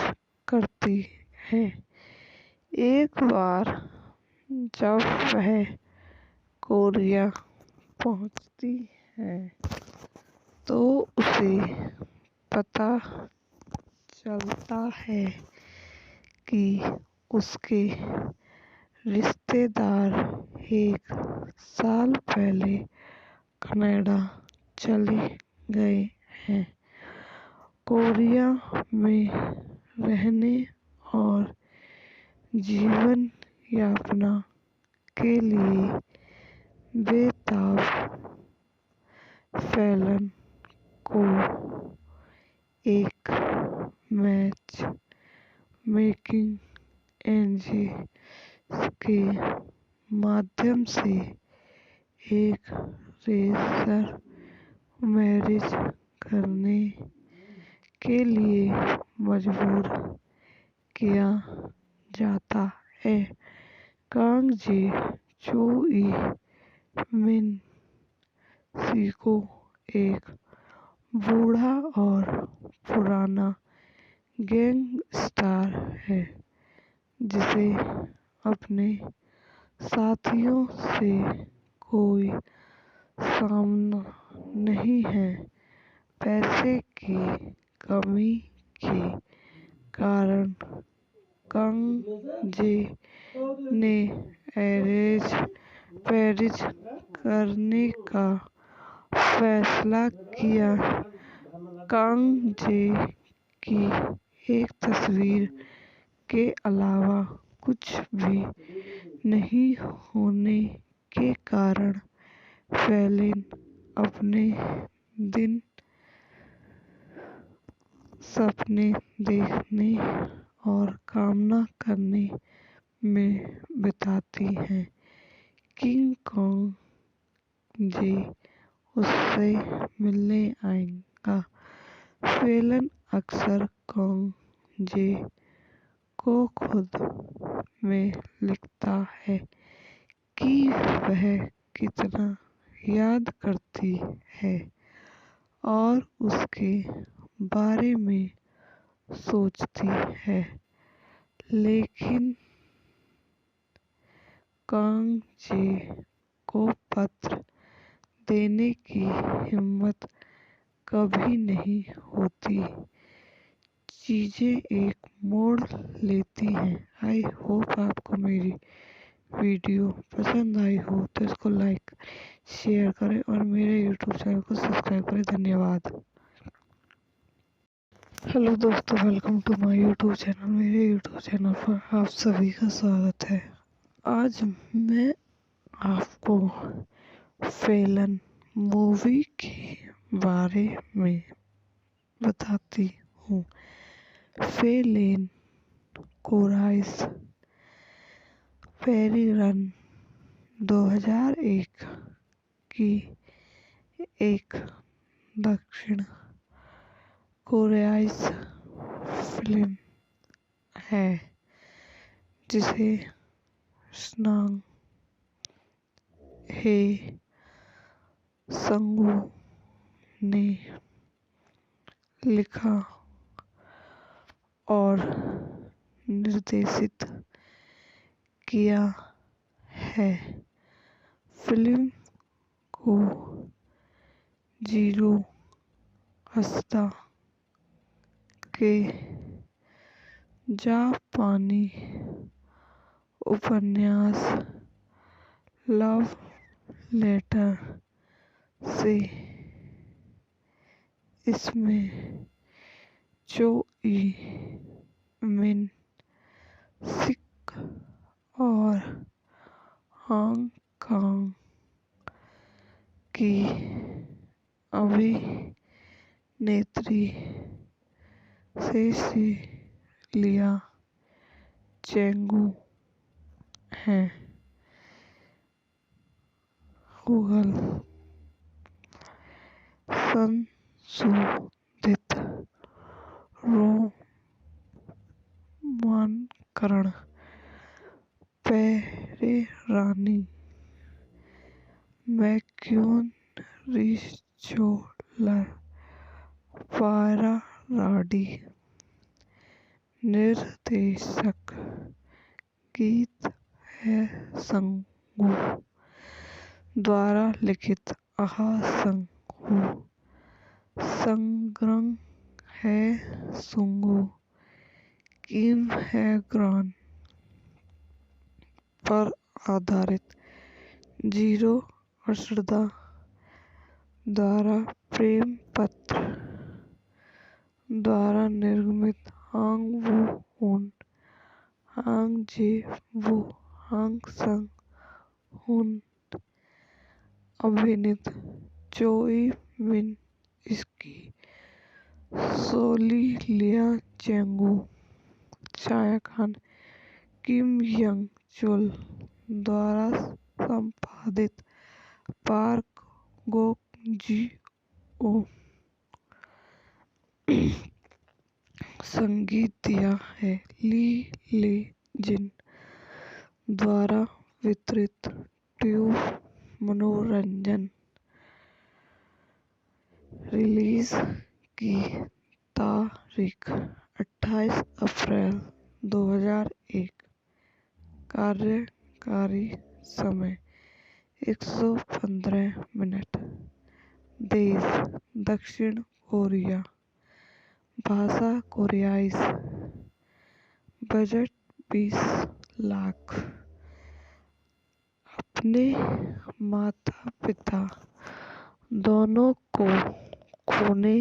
करती है। एक बार जब वह कोरिया पहुंचती है तो उसे पता चलता है कि उसके रिश्तेदार 1 साल पहले कनाडा चले गए हैं। कोरिया में रहने और जीवन यापना के लिए बेताब फैलन को एक मैच मेकिंग एजेंसी के माध्यम से एक रेजिस्टर मैरिज करने के लिए मजबूर किया जाता है। कांग जे चो मिन सीको एक बूढ़ा और पुराना गैंगस्टर है जिसे अपने साथियों से कोई सामना नहीं है। पैसे की कमी के कारण कांग जे ने अरेंज मैरिज करने का फैसला किया। कांग जे की एक तस्वीर के अलावा कुछ भी नहीं होने के कारण फैलिन अपने दिन सपने देखने और कामना करने में बिताती है। किंग कांग जे उससे मिलने आएगा। फैलन अक्सर कांग जे को खुद में लिखता है कि वह कितना याद करती है और उसके बारे में सोचती है, लेकिन कांग जे को पत्र देने की हिम्मत कभी नहीं होती। चीजें एक मोड़ लेती हैं। आई होप आपको मेरी वीडियो पसंद आई हो तो इसको लाइक शेयर करें और मेरे यूट्यूब चैनल को सब्सक्राइब करें। धन्यवाद। हेलो दोस्तों, welcome to my YouTube channel. मेरे यूट्यूब चैनल पर आप सभी का स्वागत है। आज मैं आपको फैलन मूवी के बारे में बताती हूँ। फैलन कोराइस फेरी रन 2001 की एक दक्षिण कोरियाई फिल्म है जिसे स्नांग हे संगू ने लिखा और निर्देशित किया है। फिल्म को जीरो हस्ता के जापानी उपन्यास लव लेटर से इसमें चो मिन सिक और हांगकांग की अभिनेत्री सेसिलिया चेंगू हैं। गूगल संशोधित संबंधित रोमांकरण पेरेरानी मैक्यून रिचोलर पायराडी निर्देशक गीत है संगू द्वारा लिखित आहा संगू संग्रह है सुंगू किम है ग्रान पर आधारित जीरो अर्शदा द्वारा प्रेम पत्र द्वारा निर्मित हांग वू हुन हांग जे वू हांग संग हुन अभिनीत चोई मिन इसकी सोली लिया चेंगू छायाखान किम यंग चुल द्वारा संपादित पार्क गोक जी ओ संगीत दिया है ली ले जिन द्वारा वितरित ट्यूब मनोरंजन रिलीज की तारीख 28 अप्रैल 2001 कार्यकारी समय 115 मिनट देश दक्षिण कोरिया भाषा कोरियाई बजट 20 लाख अपने माता पिता दोनों को खोने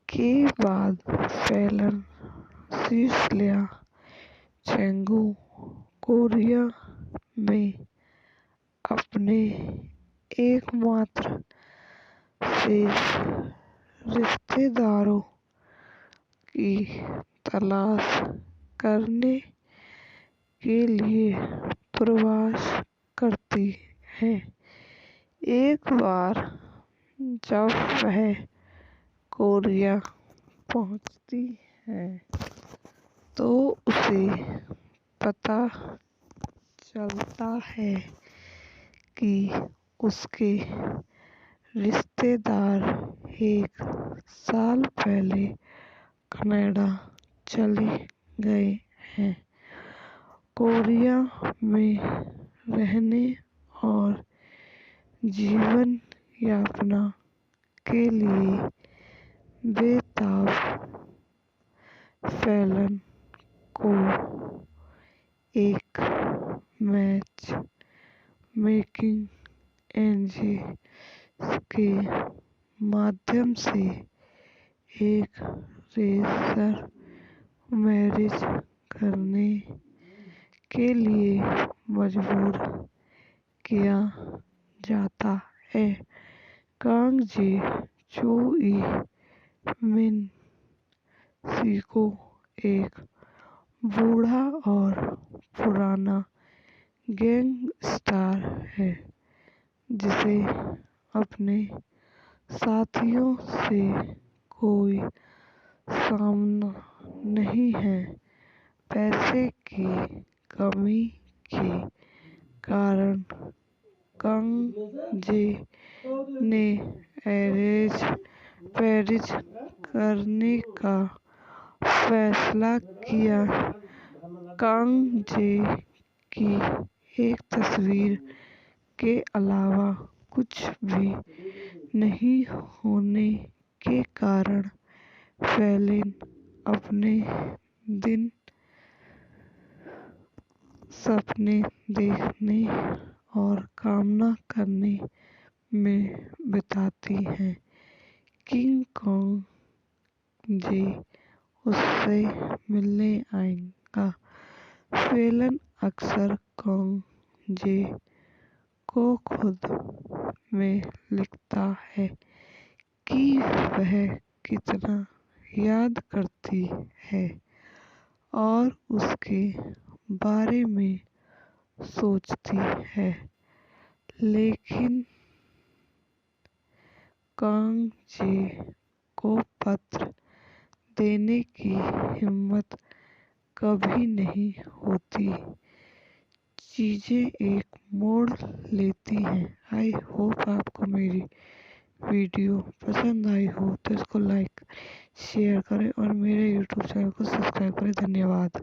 के बाद फैलन शीर्षलिया चेंगू कोरिया में अपने एकमात्र शेष रिश्तेदारों की तलाश करने के लिए प्रवास करती है। एक बार जब वह कोरिया पहुंचती है तो उसे पता चलता है कि उसके रिश्तेदार 1 साल पहले कनाडा चले गए हैं। कोरिया में रहने और जीवन यापना के लिए बेताब फैलन को एक मैच मेकिंग एजेंसी के माध्यम से एक रेजिस्टर मैरिज करने के लिए मजबूर किया जाता है। कांग जे चो ई मिन सीको एक बूढ़ा और पुराना गैंगस्टर है जिसे अपने साथियों से कोई सामना नहीं है। पैसे की कमी के कारण कांग जे ने पैरिज करने का फैसला किया। कांग जे की एक तस्वीर के अलावा कुछ भी नहीं होने के कारण फैलिन अपने दिन सपने देखने और कामना करने में बिताती हैं। किंग कॉन्ग जे उससे मिलने आएगा। फैलन अक्सर कॉन्ग जे को खुद में लिखता है कि वह कितना याद करती है और उसके बारे में सोचती है, लेकिन कांग जे को पत्र देने की हिम्मत कभी नहीं होती। चीज़ें एक मोड़ लेती हैं। आई होप आपको मेरी वीडियो पसंद आई हो तो इसको लाइक शेयर करें और मेरे यूट्यूब चैनल को सब्सक्राइब करें। धन्यवाद।